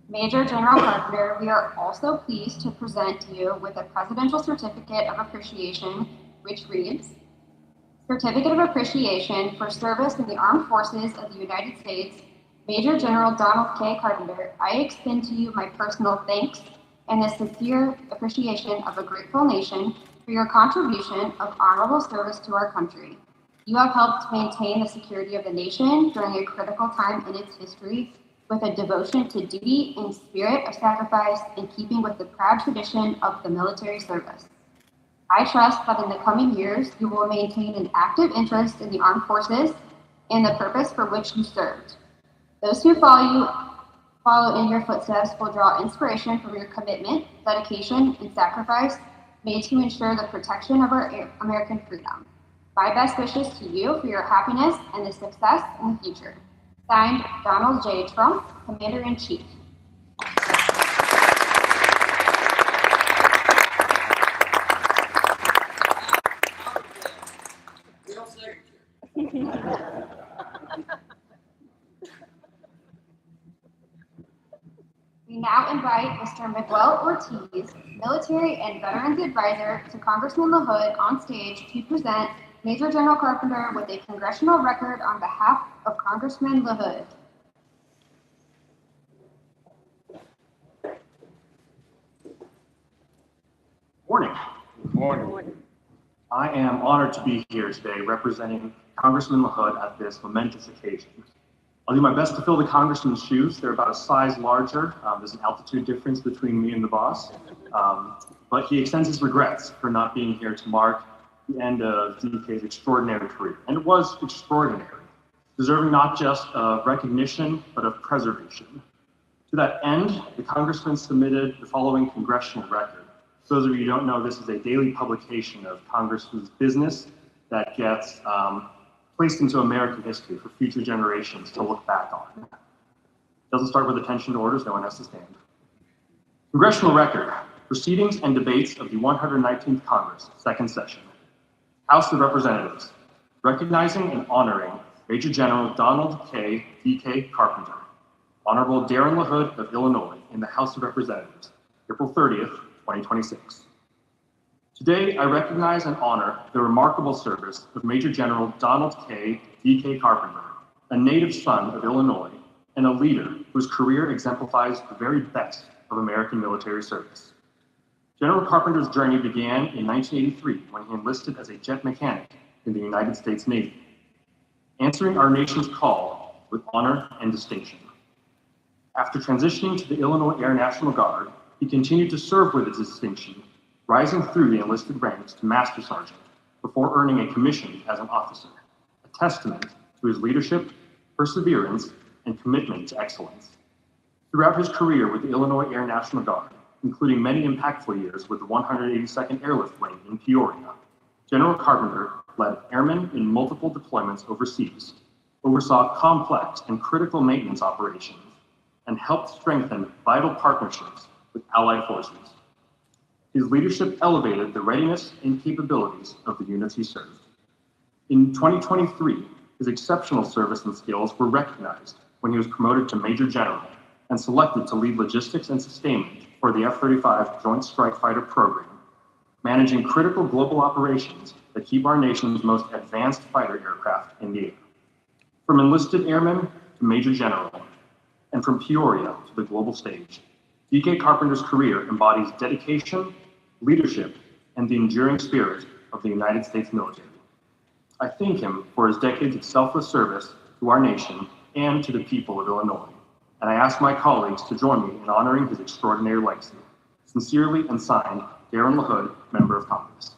Major General Carpenter, we are also pleased to present to you with a Presidential Certificate of Appreciation, which reads, Certificate of Appreciation for Service in the Armed Forces of the United States, Major General Donald K. Carpenter, I extend to you my personal thanks and the sincere appreciation of a grateful nation for your contribution of honorable service to our country. You have helped maintain the security of the nation during a critical time in its history, with a devotion to duty and spirit of sacrifice in keeping with the proud tradition of the military service. I trust that in the coming years, you will maintain an active interest in the armed forces and the purpose for which you served. Those who follow in your footsteps will draw inspiration from your commitment, dedication, and sacrifice made to ensure the protection of our American freedom. My best wishes to you for your happiness and the success in the future. Signed, Donald J. Trump, Commander-in-Chief. We now invite Mr. Miguel Ortiz, Military and Veterans Advisor to Congressman LaHood, on stage to present Major General Carpenter with a congressional record on behalf of Congressman LaHood. Morning. Morning. I am honored to be here today representing Congressman LaHood at this momentous occasion. I'll do my best to fill the congressman's shoes. They're about a size larger. There's an altitude difference between me and the boss. But he extends his regrets for not being here to mark the end of DK's extraordinary career. And it was extraordinary, deserving not just of recognition, but of preservation. To that end, the congressman submitted the following congressional record. For those of you who don't know, this is a daily publication of Congressman's business that gets placed into American history for future generations to look back on. It doesn't start with attention to orders, no one has to stand. Congressional record, proceedings and debates of the 119th Congress, second session. House of Representatives, recognizing and honoring Major General Donald K. D.K. Carpenter, Honorable Darren LaHood of Illinois in the House of Representatives, April 30th, 2026. Today, I recognize and honor the remarkable service of Major General Donald K. D.K. Carpenter, a native son of Illinois and a leader whose career exemplifies the very best of American military service. General Carpenter's journey began in 1983 when he enlisted as a jet mechanic in the United States Navy, answering our nation's call with honor and distinction. After transitioning to the Illinois Air National Guard, he continued to serve with distinction, rising through the enlisted ranks to Master Sergeant before earning a commission as an officer, a testament to his leadership, perseverance, and commitment to excellence. Throughout his career with the Illinois Air National Guard, including many impactful years with the 182nd Airlift Wing in Peoria, General Carpenter led airmen in multiple deployments overseas, oversaw complex and critical maintenance operations, and helped strengthen vital partnerships with allied forces. His leadership elevated the readiness and capabilities of the units he served. In 2023, his exceptional service and skills were recognized when he was promoted to Major General and selected to lead logistics and sustainment for the F-35 Joint Strike Fighter program, managing critical global operations that keep our nation's most advanced fighter aircraft in the air. From enlisted airmen to Major General, and from Peoria to the global stage, D.K. Carpenter's career embodies dedication, leadership, and the enduring spirit of the United States military. I thank him for his decades of selfless service to our nation and to the people of Illinois, and I ask my colleagues to join me in honoring his extraordinary legacy. Sincerely and signed, Darren LaHood, Member of Congress.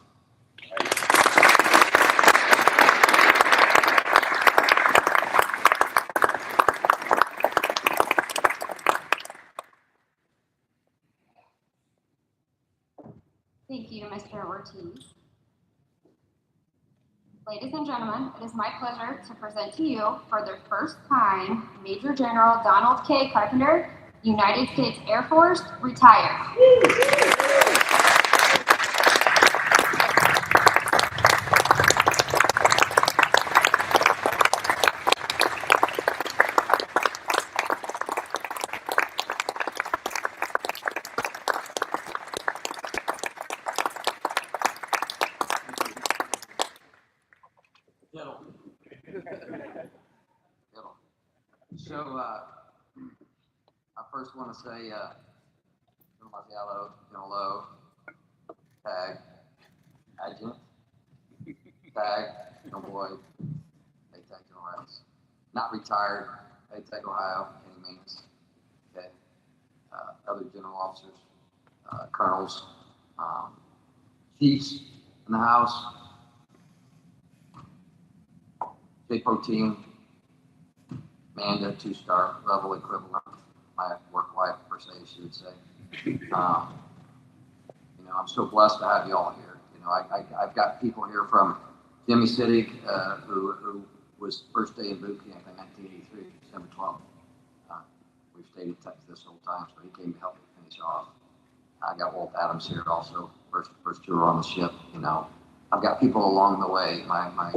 Thank you, Mr. Ortiz. Ladies and gentlemen, it is my pleasure to present to you for the first time Major General Donald K. Carpenter, United States Air Force, retired. So, I first want to say, General Marcialo, General Lowe, tag, adjutant, tag, General Boyd, tag, General Rice. Not retired, tag, Ohio, any means. Okay. Other general officers, colonels, chiefs in the House, JPO team, Amanda, 2-star level equivalent, my work wife per se, she would say. I'm so blessed to have you all here. I've got people here from Jimmy Siddig, who was first day in boot camp in 1983, December 12th. We've stayed in touch this whole time, so he came to help me finish off. I got Walt Adams here also, first tour on the ship. I've got people along the way, my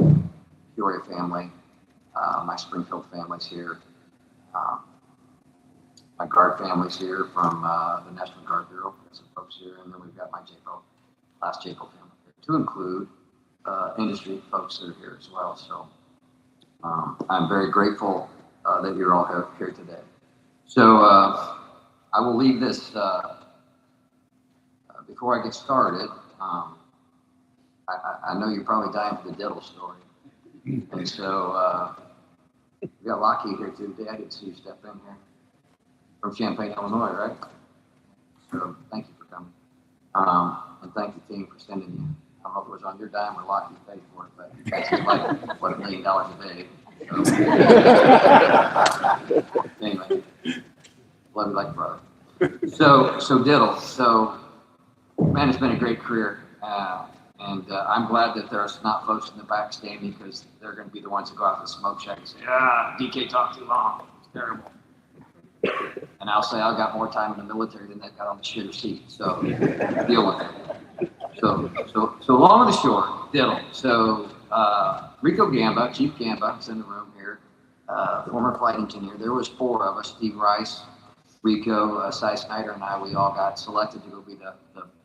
Peoria family. My Springfield family's here. My Guard family's here from the National Guard Bureau. There's some folks here, and then we've got my last JPO family here, to include industry folks that are here as well. So I'm very grateful that you're all here today. So I will leave this before I get started. I know you're probably dying for the Diddle story. And so we got Lockie here too. Dad, I didn't see you step in here from Champaign, Illinois, right? So thank you for coming. And thank the team for sending you. I don't know if it was on your dime or Lockie paid for it, but that's just like, what, $1 million a day. So, anyway, love you like a brother. So Diddle. So, man, it's been a great career. And I'm glad that there's not folks in the back standing, because they're going to be the ones that go out to the smoke shack and say, DK talked too long. It's terrible. And I'll say I got more time in the military than they got on the shitter seat. So deal with it. So long and the short, Diddle. So Rico Gamba, Chief Gamba, is in the room here. former flight engineer. There was 4 of us: Steve Rice, Rico, Cy Snyder, and I. We all got selected to go be the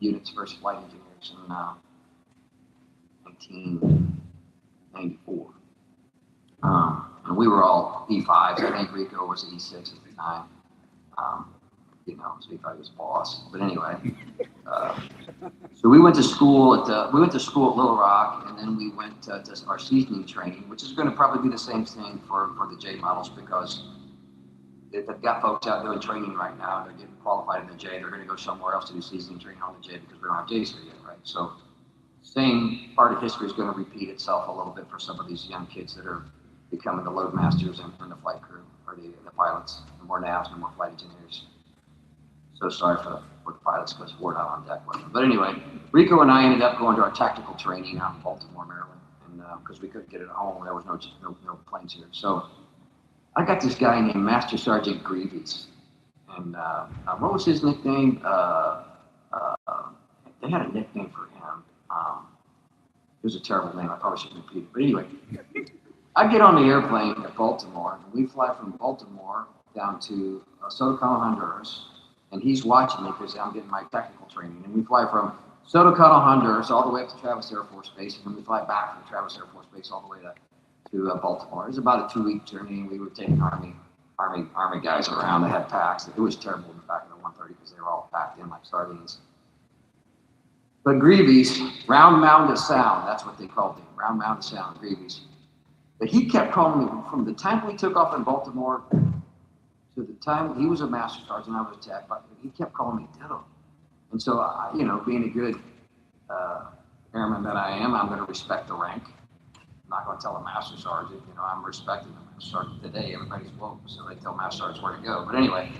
unit's first flight engineers in 1994. And we were all E5s. I think Rico was E6 at the time. So he thought he was boss. But anyway, so we went to school at Little Rock, and then we went to our seasoning training, which is going to probably be the same thing for the J models, because if they've got folks out doing training right now, they're getting qualified in the J, they're going to go somewhere else to do seasoning training on the J because we don't have J's here yet, right? So same part of history is going to repeat itself a little bit for some of these young kids that are becoming the load masters and the flight crew, or the pilots. No more navs, no more flight engineers. So sorry for the pilots, because we're not on deck with them. But anyway, Rico and I ended up going to our tactical training out in Baltimore, Maryland, and because we couldn't get it at home, there was no planes here. So I got this guy named Master Sergeant Greaves, and what was his nickname? They had a nickname for him. It was a terrible name. I probably shouldn't repeat it. But anyway, I get on the airplane at Baltimore, and we fly from Baltimore down to Sotocano, Honduras, and he's watching me because I'm getting my technical training. And we fly from Sotocano, Honduras, all the way up to Travis Air Force Base, and then we fly back from Travis Air Force Base all the way to Baltimore. It was about a 2-week journey, and we were taking Army guys around that had packs. It was terrible in the back of the 130 because they were all packed in like sardines. But Greaves, round mound of sound, that's what they called him, round mound of sound, Greaves. But he kept calling me from the time we took off in Baltimore to the time he was a master sergeant, I was a tech, but he kept calling me Diddle. And so, being a good airman that I am, I'm going to respect the rank. I'm not going to tell a master sergeant, I'm respecting the master sergeant today. Everybody's woke, so they tell master sergeants where to go. But anyway,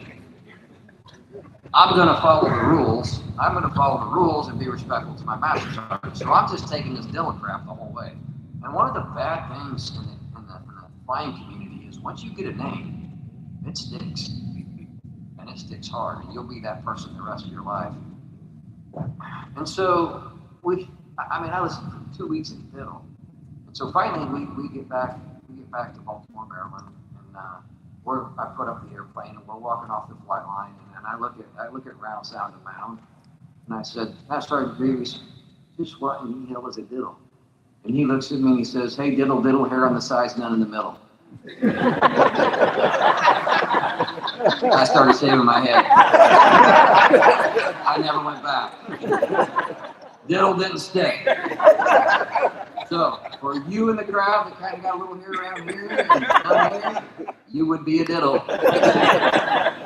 I'm going to follow the rules. I'm going to follow the rules and be respectful to my master sergeant. So I'm just taking this Diddle crap the whole way. And one of the bad things in the flying community is once you get a name, it sticks. And it sticks hard. And you'll be that person the rest of your life. And so I was 2 weeks in Diddle. And so finally we get back to Baltimore, Maryland, and I put up the airplane, and we're walking off the flight line, and I look at round, sound, and mound, and I said, Master Sergeant Greaves, just what in the hell is a diddle? And he looks at me and he says, hey, diddle, diddle, hair on the sides, none in the middle. I started shaving my head. I never went back. Diddle didn't stick. So, for you in the crowd that kind of got a little hair around here and down here, you would be a diddle.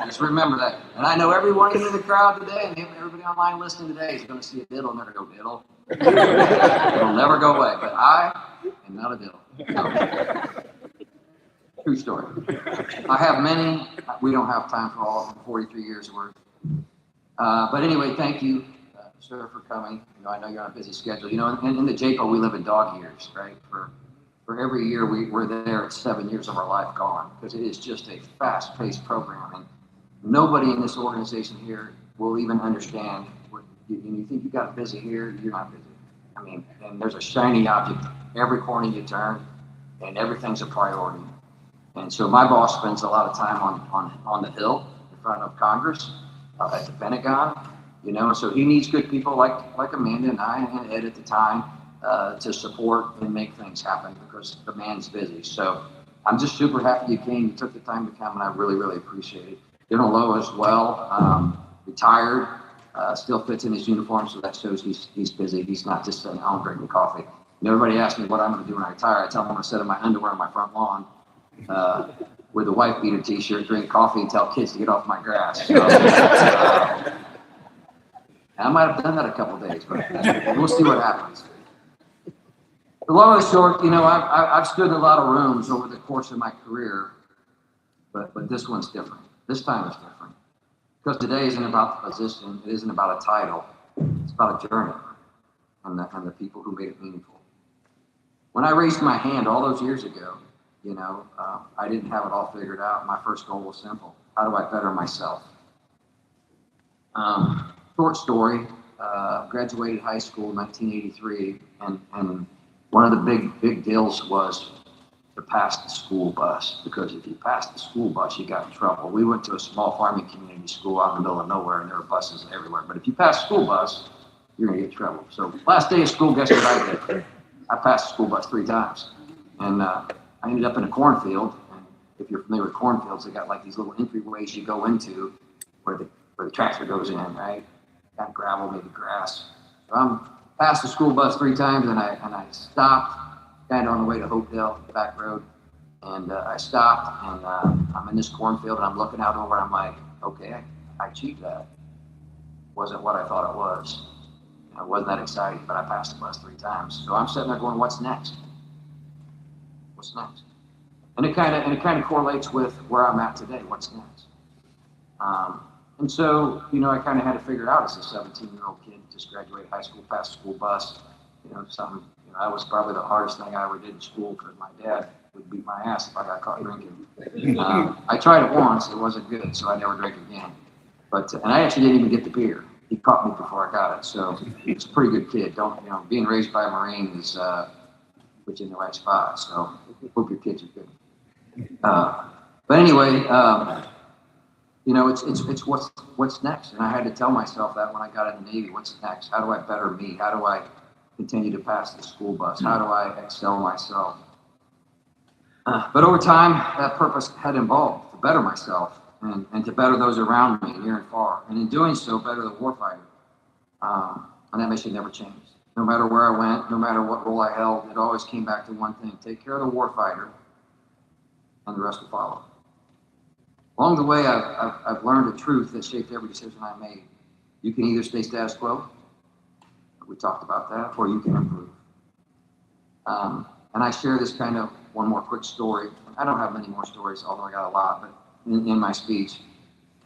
Just remember that. And I know every one of you in the crowd today, and everybody online listening today is going to see a diddle and never go diddle. It'll never go away. But I am not a diddle. So, true story. I have many. We don't have time for all of them, 43 years worth. But anyway, thank you, sir, for coming. I know you're on a busy schedule. In the JPO, we live in dog years, right? For every year we're there, it's 7 years of our life gone, because it is just a fast-paced program. And nobody in this organization here will even understand what you think you got busy here, you're not busy. And there's a shiny object every corner you turn, and everything's a priority. And so my boss spends a lot of time on the Hill in front of Congress, at the Pentagon, so he needs good people like Amanda and I and Ed at the time to support and make things happen, because the man's busy. So I'm just super happy you came. You took the time to come, and I really, really appreciate it. General Lowe as well, retired, still fits in his uniform, so that shows he's busy. He's not just sitting home drinking coffee. And everybody asks me what I'm going to do when I retire. I tell them I'm going to sit in my underwear on my front lawn with a wife beater t-shirt, drink coffee, and tell kids to get off my grass. So, I might have done that a couple of days, but we'll see what happens. The long and short, I've stood in a lot of rooms over the course of my career, but this one's different. This time is different. Because today isn't about the position, it isn't about a title, it's about a journey and the people who made it meaningful. When I raised my hand all those years ago, I didn't have it all figured out. My first goal was simple. How do I better myself? Short story, graduated high school in 1983, and one of the big deals was to pass the school bus, because if you passed the school bus, you got in trouble. We went to a small farming community school out in the middle of nowhere, and there were buses everywhere. But if you pass the school bus, you're going to get in trouble. So last day of school, guess what I did? I passed the school bus 3 times. And I ended up in a cornfield. And if you're familiar with cornfields, they got like these little entryways you go into where the tractor goes in, right? Got gravel, maybe grass. So I'm passed the school bus 3 times, and I stopped kind of on the way to Hopedale, back road. And I stopped, and I'm in this cornfield, and I'm looking out over, and I'm like, okay, I achieved that. Wasn't what I thought it was. It wasn't that exciting, but I passed the bus 3 times. So I'm sitting there going, what's next? What's next? And it kind of correlates with where I'm at today. What's next? And so, I kind of had to figure out as a 17-year-old kid, just graduated high school, passed the school bus, something, that was probably the hardest thing I ever did in school, because my dad would beat my ass if I got caught drinking. I tried it once, it wasn't good, so I never drank again. And I actually didn't even get the beer. He caught me before I got it, so he was a pretty good kid. Being raised by a Marine is put you in the right spot, so hope your kids are good. But anyway, it's what's next. And I had to tell myself that when I got in the Navy, what's next? How do I better me? How do I continue to pass the school bus? How do I excel myself? But over time, that purpose had evolved to better myself and to better those around me, near and far. And in doing so, better the warfighter. And that mission never changed. No matter where I went, no matter what role I held, it always came back to one thing: take care of the warfighter, and the rest will follow. Along the way, I've learned a truth that shaped every decision I made. You can either stay status quo, we talked about that, or you can improve. And I share this kind of one more quick story. I don't have many more stories, although I got a lot, but in my speech.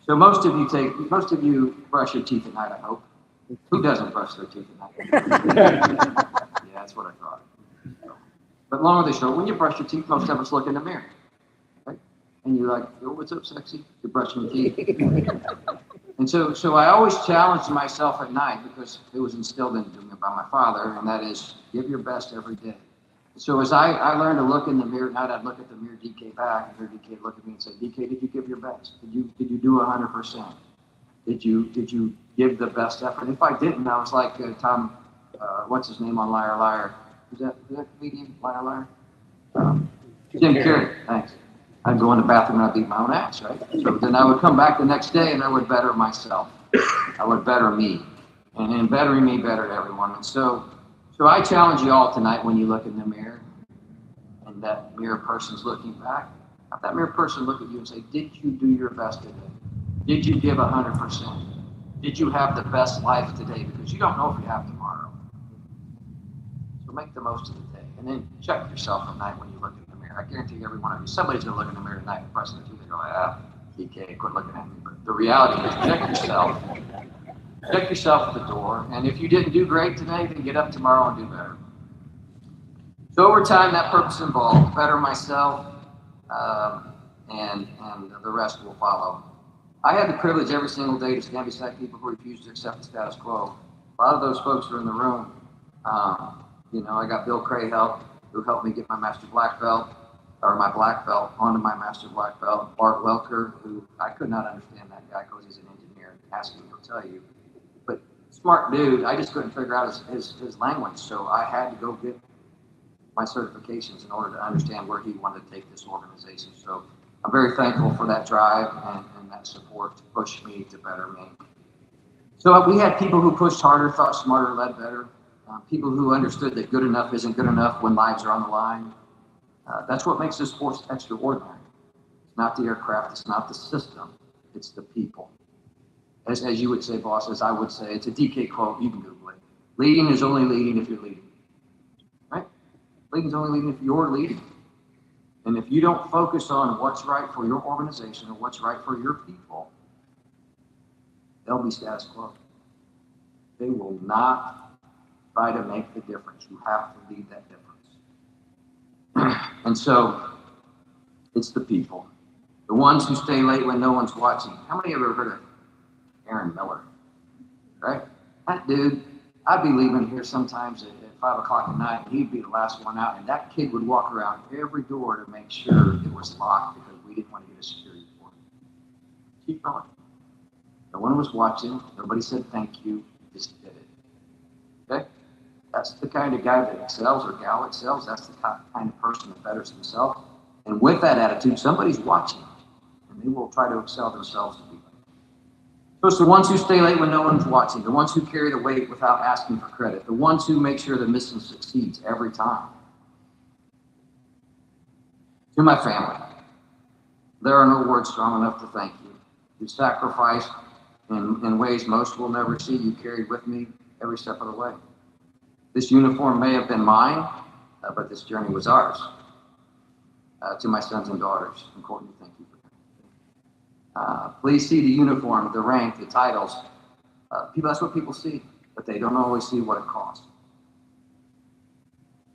So most of you brush your teeth at night, I hope. Who doesn't brush their teeth at night? Yeah, that's what I thought. But long or the short, when you brush your teeth, most of us look in the mirror. Right? And you're like, oh, what's up, sexy? You're brushing your teeth. And so I always challenged myself at night, because it was instilled into me by my father, and that is, give your best every day. So as I learned to look in the mirror at night, I'd look at the mirror, DK back, and mirror DK would look at me and say, DK, did you give your best? Did you do 100%? Did you give the best effort? And if I didn't, I was like Tom, what's his name on Liar Liar? Is that comedian, Liar Liar? Jim Carrey, thanks. I'd go in the bathroom and I'd beat my own ass, right? So then I would come back the next day and I would better myself. I would better me. And in bettering me, bettered everyone. And so I challenge you all tonight, when you look in the mirror and that mirror person's looking back, have that mirror person look at you and say, did you do your best today? Did you give 100%? Did you have the best life today? Because you don't know if you have tomorrow. So make the most of the day. And then check yourself at night when you look in the mirror. I guarantee every one of you, somebody's going to look in the mirror at night and press their teeth and go, DK, quit looking at me. But the reality is, check yourself. Check yourself at the door. And if you didn't do great today, then get up tomorrow and do better. So over time, that purpose involved better myself, and the rest will follow. I had the privilege every single day to stand beside people who refuse to accept the status quo. A lot of those folks are in the room. I got Bill Cray who helped me get my master black belt, or my black belt onto my master black belt. Bart Welker, who I could not understand that guy because he's an engineer. Ask him, he'll tell you. But smart dude, I just couldn't figure out his language. So I had to go get my certifications in order to understand where he wanted to take this organization. So I'm very thankful for that drive and that support to push me to better me. So we had people who pushed harder, thought smarter, led better. People who understood that good enough isn't good enough when lives are on the line. That's what makes this force extraordinary. It's not the aircraft, it's not the system, it's the people. As you would say, boss, as I would say, it's a DK quote, you can Google it. Leading is only leading if you're leading. Right? Leading is only leading if you're leading. And if you don't focus on what's right for your organization or what's right for your people, they'll be status quo. They will not try to make the difference. You have to lead that difference. And so it's the people, the ones who stay late when no one's watching. How many of you have ever heard of Aaron Miller? Right? That dude, I'd be leaving here sometimes at 5 o'clock at night, and he'd be the last one out. And that kid would walk around every door to make sure it was locked because we didn't want to get a security report. Keep going. No one was watching. Nobody said thank you. Just did it. Okay? That's the kind of guy that excels or gal excels. That's the kind of person that betters himself. And with that attitude, somebody's watching, and they will try to excel themselves to be better. So it's the ones who stay late when no one's watching, the ones who carry the weight without asking for credit, the ones who make sure the mission succeeds every time. To my family, there are no words strong enough to thank you. You sacrificed in ways most will never see. You carried with me every step of the way. This uniform may have been mine, but this journey was ours. To my sons and daughters, and Courtney, thank you for that. Please see the uniform, the rank, the titles. That's what people see, but they don't always see what it cost.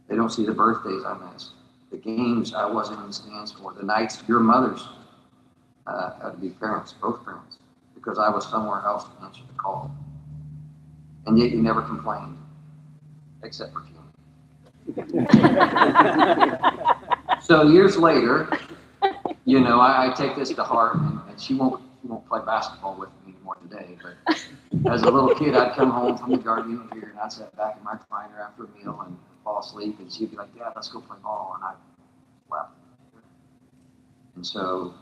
They don't see the birthdays I missed, the games I wasn't in the stands for, the nights your mothers had to be parents, both parents, because I was somewhere else to answer the call. And yet you never complained, except for Kim. So years later, I take this to heart, and she won't play basketball with me anymore today. But as a little kid, I'd come home from the garden here, and I'd sit back in my recliner after a meal and fall asleep, and she'd be like, "Dad, let's go play ball," and I left. And so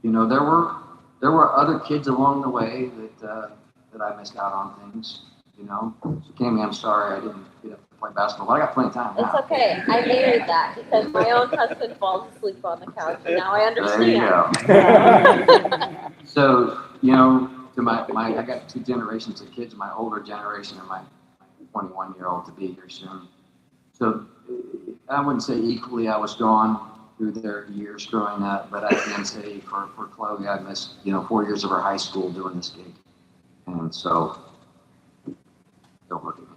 there were other kids along the way that I missed out on things. So Cammy, I'm sorry I didn't get up to play basketball, but I got plenty of time now. It's okay. I married that because my own husband falls asleep on the couch, and now I understand. There you go. So, to I got 2 generations of kids, my older generation and my 21-year-old to be here soon. So I wouldn't say equally I was gone through their years growing up, but I can say for Chloe, I missed, 4 years of her high school doing this gig. And so, don't look at me.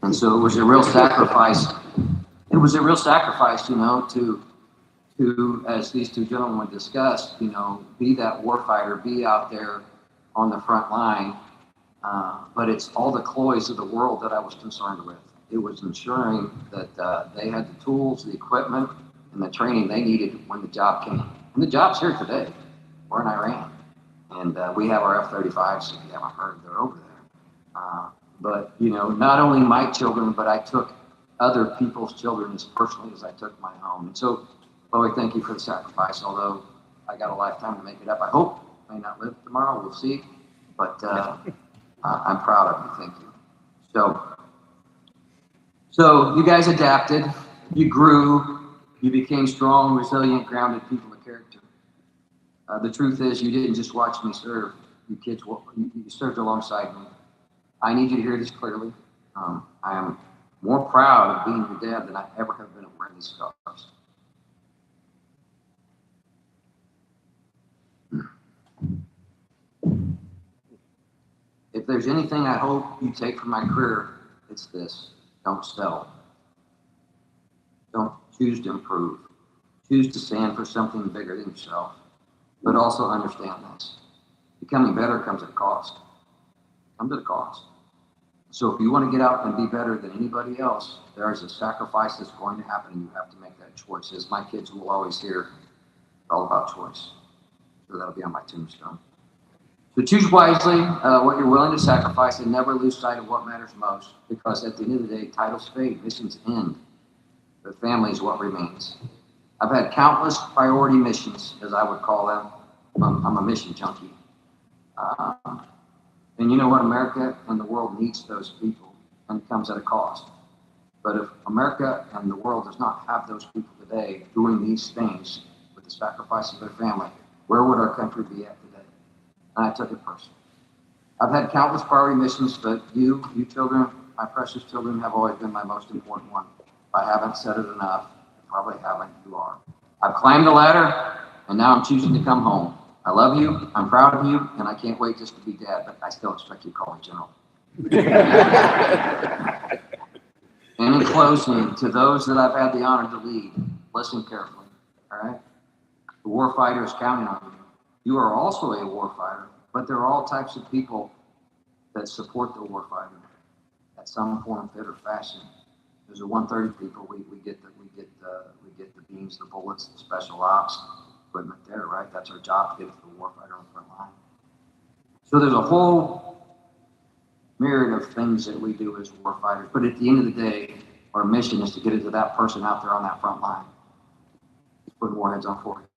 And so it was a real sacrifice. It was a real sacrifice, to as these 2 gentlemen discussed, be that warfighter, be out there on the front line. But it's all the cloys of the world that I was concerned with. It was ensuring that they had the tools, the equipment, and the training they needed when the job came. And the job's here today. We're in Iran. And we have our F-35s, if you haven't heard, they're over there. But, not only my children, but I took other people's children as personally as I took my own. And so, Chloe, thank you for the sacrifice, although I got a lifetime to make it up. I hope I may not live tomorrow, we'll see. But I'm proud of you, thank you. So you guys adapted, you grew, you became strong, resilient, grounded people of character. The truth is, you didn't just watch me serve. You kids, you served alongside me. I need you to hear this clearly. I am more proud of being your dad than I ever have been of wearing these scars. If there's anything I hope you take from my career, it's this. Don't settle. Don't choose to improve. Choose to stand for something bigger than yourself. But also understand this. Becoming better comes at a cost. Comes at a cost. So if you want to get out and be better than anybody else, there is a sacrifice that's going to happen, and you have to make that choice. As my kids will always hear, it's all about choice. So that'll be on my tombstone. So choose wisely what you're willing to sacrifice, and never lose sight of what matters most, because at the end of the day, titles fade, missions end, but family is what remains. I've had countless priority missions, as I would call them. I'm a mission junkie. And you know what? America and the world needs those people, and it comes at a cost. But if America and the world does not have those people today doing these things with the sacrifice of their family, where would our country be at today? And I took it personally. I've had countless priority missions, but you children, my precious children, have always been my most important one. If I haven't said it enough, I probably haven't, you are. I've climbed the ladder, and now I'm choosing to come home. I love you, I'm proud of you, and I can't wait just to be dad, but I still expect you to call me General. And in closing, to those that I've had the honor to lead, listen carefully, all right? The warfighter is counting on you. You are also a warfighter, but there are all types of people that support the warfighter at some form, fit, or fashion. There's a 130 people. We get the beams, the bullets, the special ops equipment there, right? That's our job to get to the warfighter on the front line. So there's a whole myriad of things that we do as warfighters. But at the end of the day, our mission is to get it to that person out there on that front line, putting warheads on foreheads.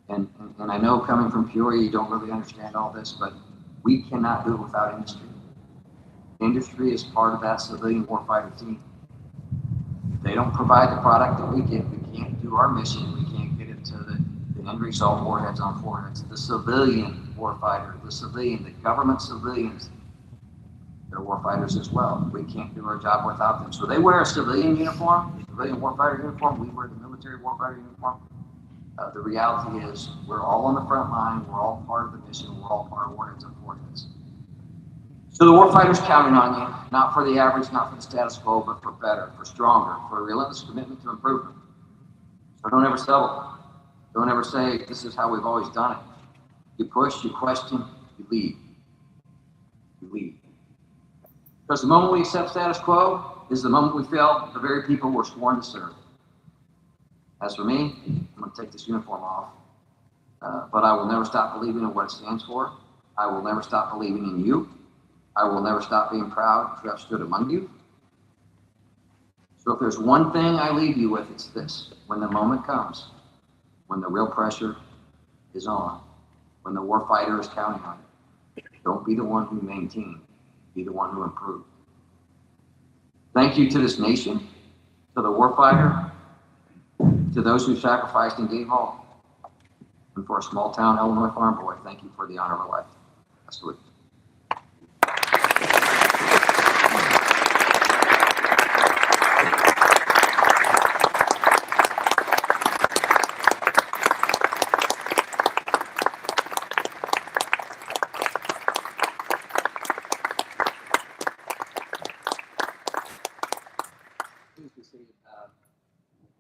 And I know coming from Peoria, you don't really understand all this, but we cannot do it without industry. Industry is part of that civilian warfighter team. They don't provide the product that we get. We can't do our mission. We can't get it to the end result, warheads on foreheads. The civilian warfighter, the government civilians, they're warfighters as well. We can't do our job without them. So they wear a civilian uniform, civilian warfighter uniform. We wear the military warfighter uniform. The reality is we're all on the front line. We're all part of the mission. We're all part of warheads on foreheads. So the warfighter's counting on you, not for the average, not for the status quo, but for better, for stronger, for a relentless commitment to improvement. So don't ever settle. Don't ever say, this is how we've always done it. You push, you question, you lead. You lead. Because the moment we accept status quo is the moment we fail the very people we're sworn to serve. As for me, I'm going to take this uniform off. But I will never stop believing in what it stands for. I will never stop believing in you. I will never stop being proud to have stood among you. So if there's one thing I leave you with, it's this. When the moment comes, when the real pressure is on, when the warfighter is counting on you, don't be the one who maintains, be the one who improves. Thank you to this nation, to the warfighter, to those who sacrificed and gave all. And for a small town Illinois farm boy, thank you for the honor of a life. I salute you.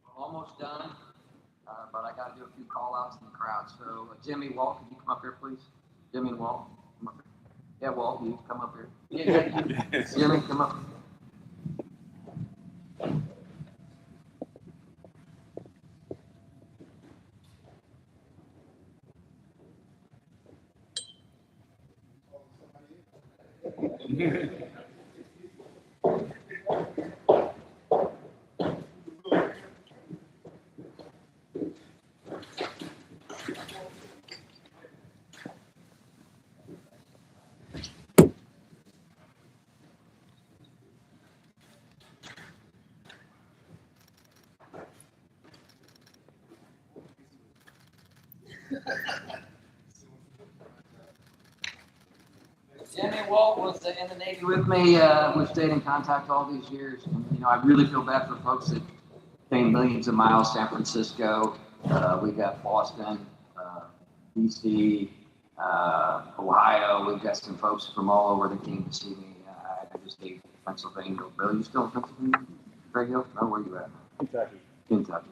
We're almost done, but I got to do a few call outs in the crowd. So Jimmy, Walt, can you come up here, please? Jimmy and Walt, come up here. Yeah, Walt, you come up here. Yeah. Jimmy, come up. Jimmy and Walt was in the Navy with me. We've stayed in contact all these years. And, I really feel bad for folks that came millions of miles, San Francisco. We got Boston, DC, Ohio. We've got some folks from all over that came to see me. I just hate Pennsylvania. Bill, you still in Pennsylvania? Greg Hill? No, where you at? Kentucky.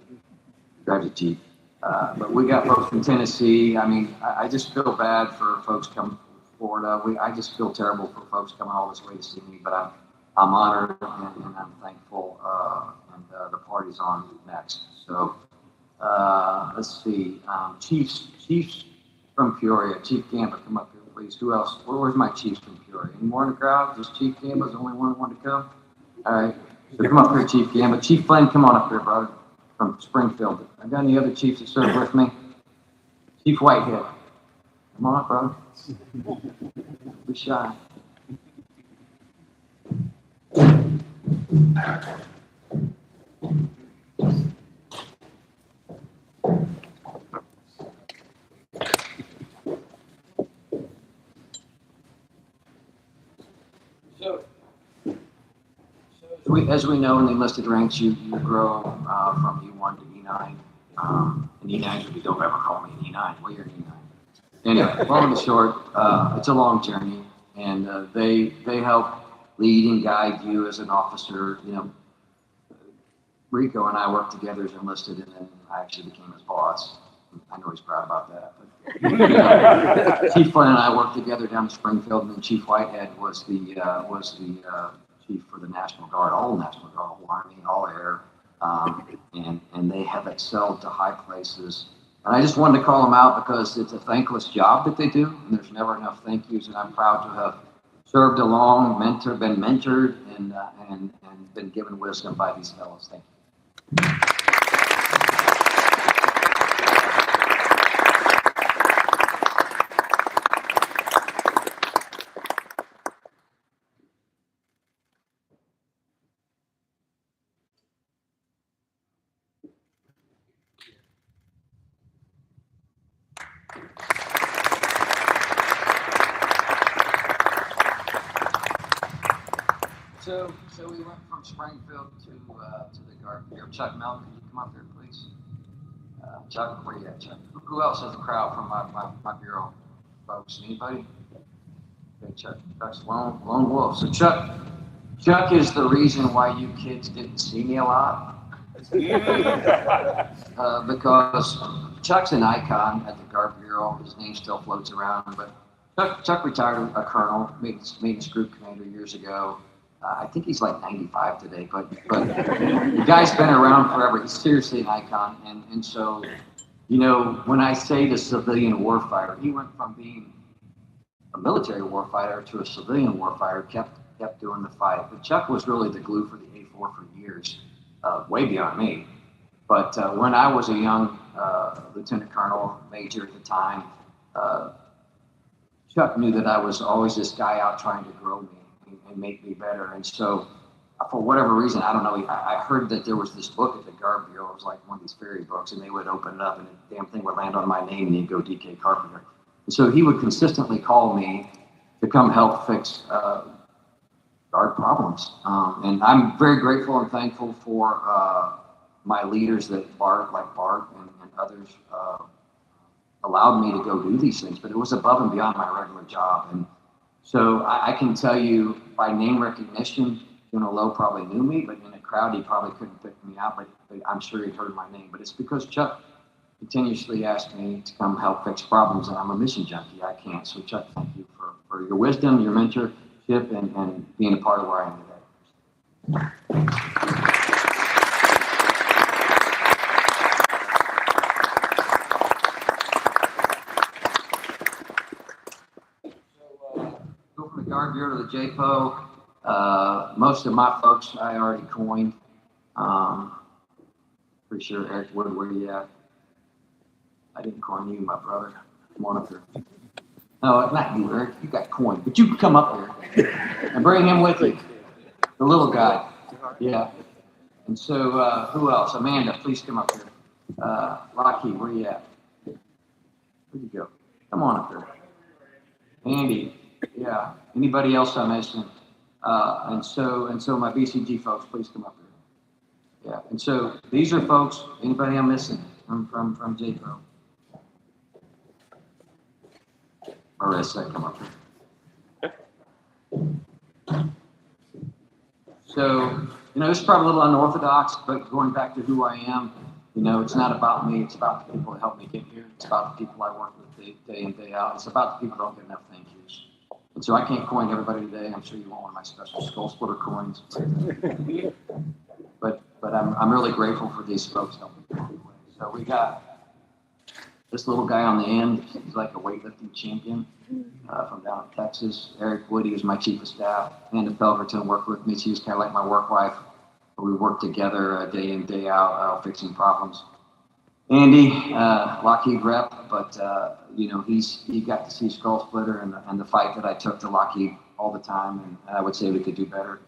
Drives a Jeep. But we got folks from Tennessee. I just feel bad for folks coming from Florida. I just feel terrible for folks coming all this way to see me, but I'm honored and I'm thankful. And the party's on next. So let's see. Chiefs from Peoria. Chief Gamba, come up here, please. Who else? Where's my chiefs from Peoria? Any more in the crowd? Just Chief Gamba's the only one that wanted to come? All right. So come up here, Chief Gamba. Chief Flynn, come on up here, brother. From Springfield. I got any other chiefs that serve with me? Chief Whitehead. Come on up, brother. Be shy. As we know in the enlisted ranks, you grow from E1 to E9. And E9 would be, don't ever call me an E9. Well, you're an E9. Anyway, long and short, it's a long journey, and they help lead and guide you as an officer. Rico and I worked together as enlisted, and then I actually became his boss. I know he's proud about that. But Chief Flynn and I worked together down in Springfield, and then Chief Whitehead was the chief for the National Guard, all National Guard, all Army, all Air, and they have excelled to high places. And I just wanted to call them out because it's a thankless job that they do, and there's never enough thank yous. And I'm proud to have served along, been mentored, and been given wisdom by these fellows. Thank you. So we went from Springfield to the Guard Bureau. Chuck Mel, could you come up here, please? Chuck, where you at, Chuck? Who else has a crowd from my bureau folks? Anybody? Okay, Chuck's lone wolf. So Chuck is the reason why you kids didn't see me a lot. Because Chuck's an icon at the Guard Bureau. His name still floats around, but Chuck retired a colonel, maintenance group commander years ago. I think he's like 95 today, but the guy's been around forever. He's seriously an icon. And so, you know, when I say the civilian warfighter, he went from being a military warfighter to a civilian warfighter, kept doing the fight. But Chuck was really the glue for the A4 for years, way beyond me. But when I was a young lieutenant colonel, major at the time, Chuck knew that I was always this guy out trying to grow me and make me better. And so for whatever reason, I don't know, I heard that there was this book at the Guard Bureau. It was like one of these fairy books, and they would open it up and the damn thing would land on my name and he'd go DK Carpenter. And so he would consistently call me to come help fix Guard problems. And I'm very grateful and thankful for my leaders that Bart and others allowed me to go do these things, but it was above and beyond my regular job. And so I can tell you by name recognition, General Lowe probably knew me, but in a crowd, he probably couldn't pick me out, but I'm sure he'd heard my name. But it's because Chuck continuously asked me to come help fix problems, and I'm a mission junkie. I can't. So Chuck, thank you for your wisdom, your mentorship, and being a part of where I am today. From the Guard Bureau to the JPO, most of my folks I already coined. Pretty sure Eric Wood, where you at? I didn't coin you, my brother. Come on up here. No, not you, Eric. You got coined, but you can come up here and bring him with you. The little guy. Yeah. And so, who else? Amanda, please come up here. Lockheed, where you at? Where'd you go? Come on up here. Andy. Yeah. Anybody else I'm missing? And so my BCG folks, please come up here. Yeah. And so these are folks. Anybody I'm missing from JPO? Marissa, come up here. So this is probably a little unorthodox, but going back to who I am, it's not about me. It's about the people that helped me get here. It's about the people I work with day in, day out. It's about the people that don't get enough thank yous. And so I can't coin everybody today. I'm sure you want one of my special skull splitter coins. But I'm really grateful for these folks helping me along the way. So we got this little guy on the end. He's like a weightlifting champion from down in Texas. Eric Wood, he was my chief of staff. Amanda Pelverton worked with me. She was kind of like my work wife. We worked together day in, day out, fixing problems. Andy, Lockheed rep, but he got to see Skull Splitter and the fight that I took to Lockheed all the time, and I would say we could do better.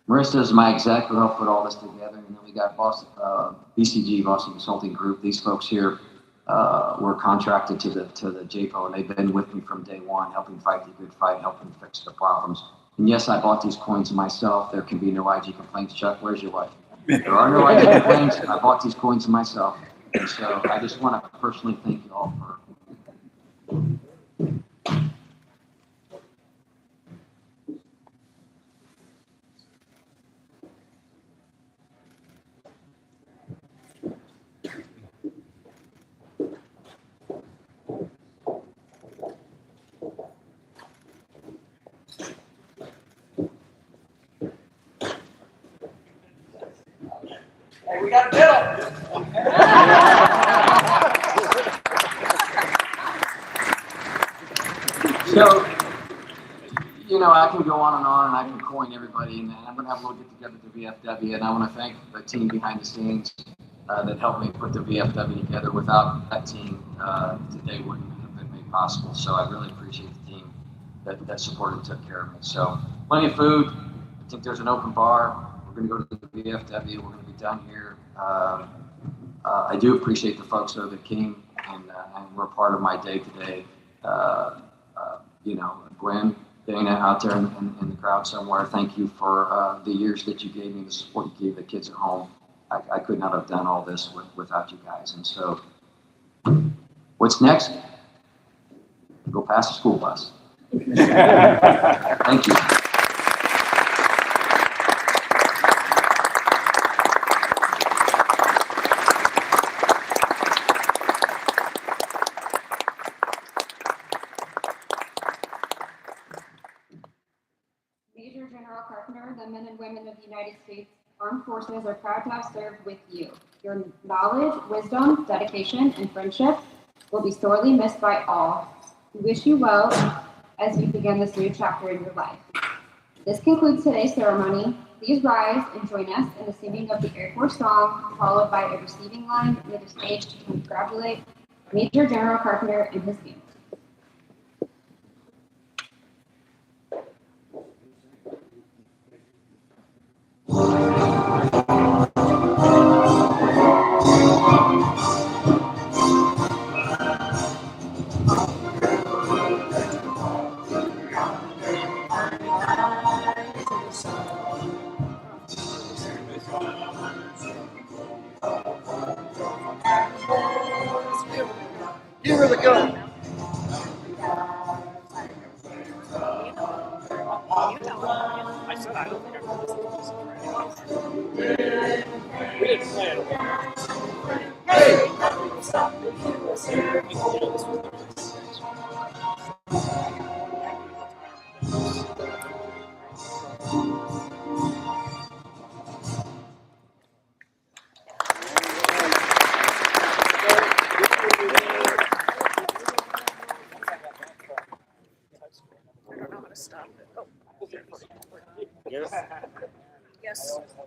Marissa is my exec who helped put all this together, and then we got BCG, Boston Consulting Group. These folks here were contracted to the JPO, and they've been with me from day one, helping fight the good fight, helping fix the problems. And yes, I bought these coins myself. There can be no IG complaints. Chuck, where's your wife? There are no IG complaints. I bought these coins myself. And so I just want to personally thank you all for we got a medal. So, you know, I can go on and I can coin everybody, and I'm going to have a little get together with the VFW, and I want to thank the team behind the scenes that helped me put the VFW together. Without that team, today wouldn't have been made possible. So I really appreciate the team that supported and took care of me. So plenty of food. I think there's an open bar. We're going to go to the VFW. We're going to be done here. I do appreciate the folks though that came and were part of my day today. You know, Gwen, Dana out there in the crowd somewhere, thank you for the years that you gave me, the support you gave the kids at home. I could not have done all this without you guys. And so, what's next? Go past the school bus. Thank you. Major General Carpenter, the men and women of the United States Armed Forces are proud to have served with you. Your knowledge, wisdom, dedication, and friendship will be sorely missed by all. We wish you well as you begin this new chapter in your life. This concludes today's ceremony. Please rise and join us in the singing of the Air Force song, followed by a receiving line near the stage to congratulate Major General Carpenter and his family. Give her the gun. I said I don't think I heard this. We didn't plan it. I don't know how to stop it. Oh. Yes. Yes.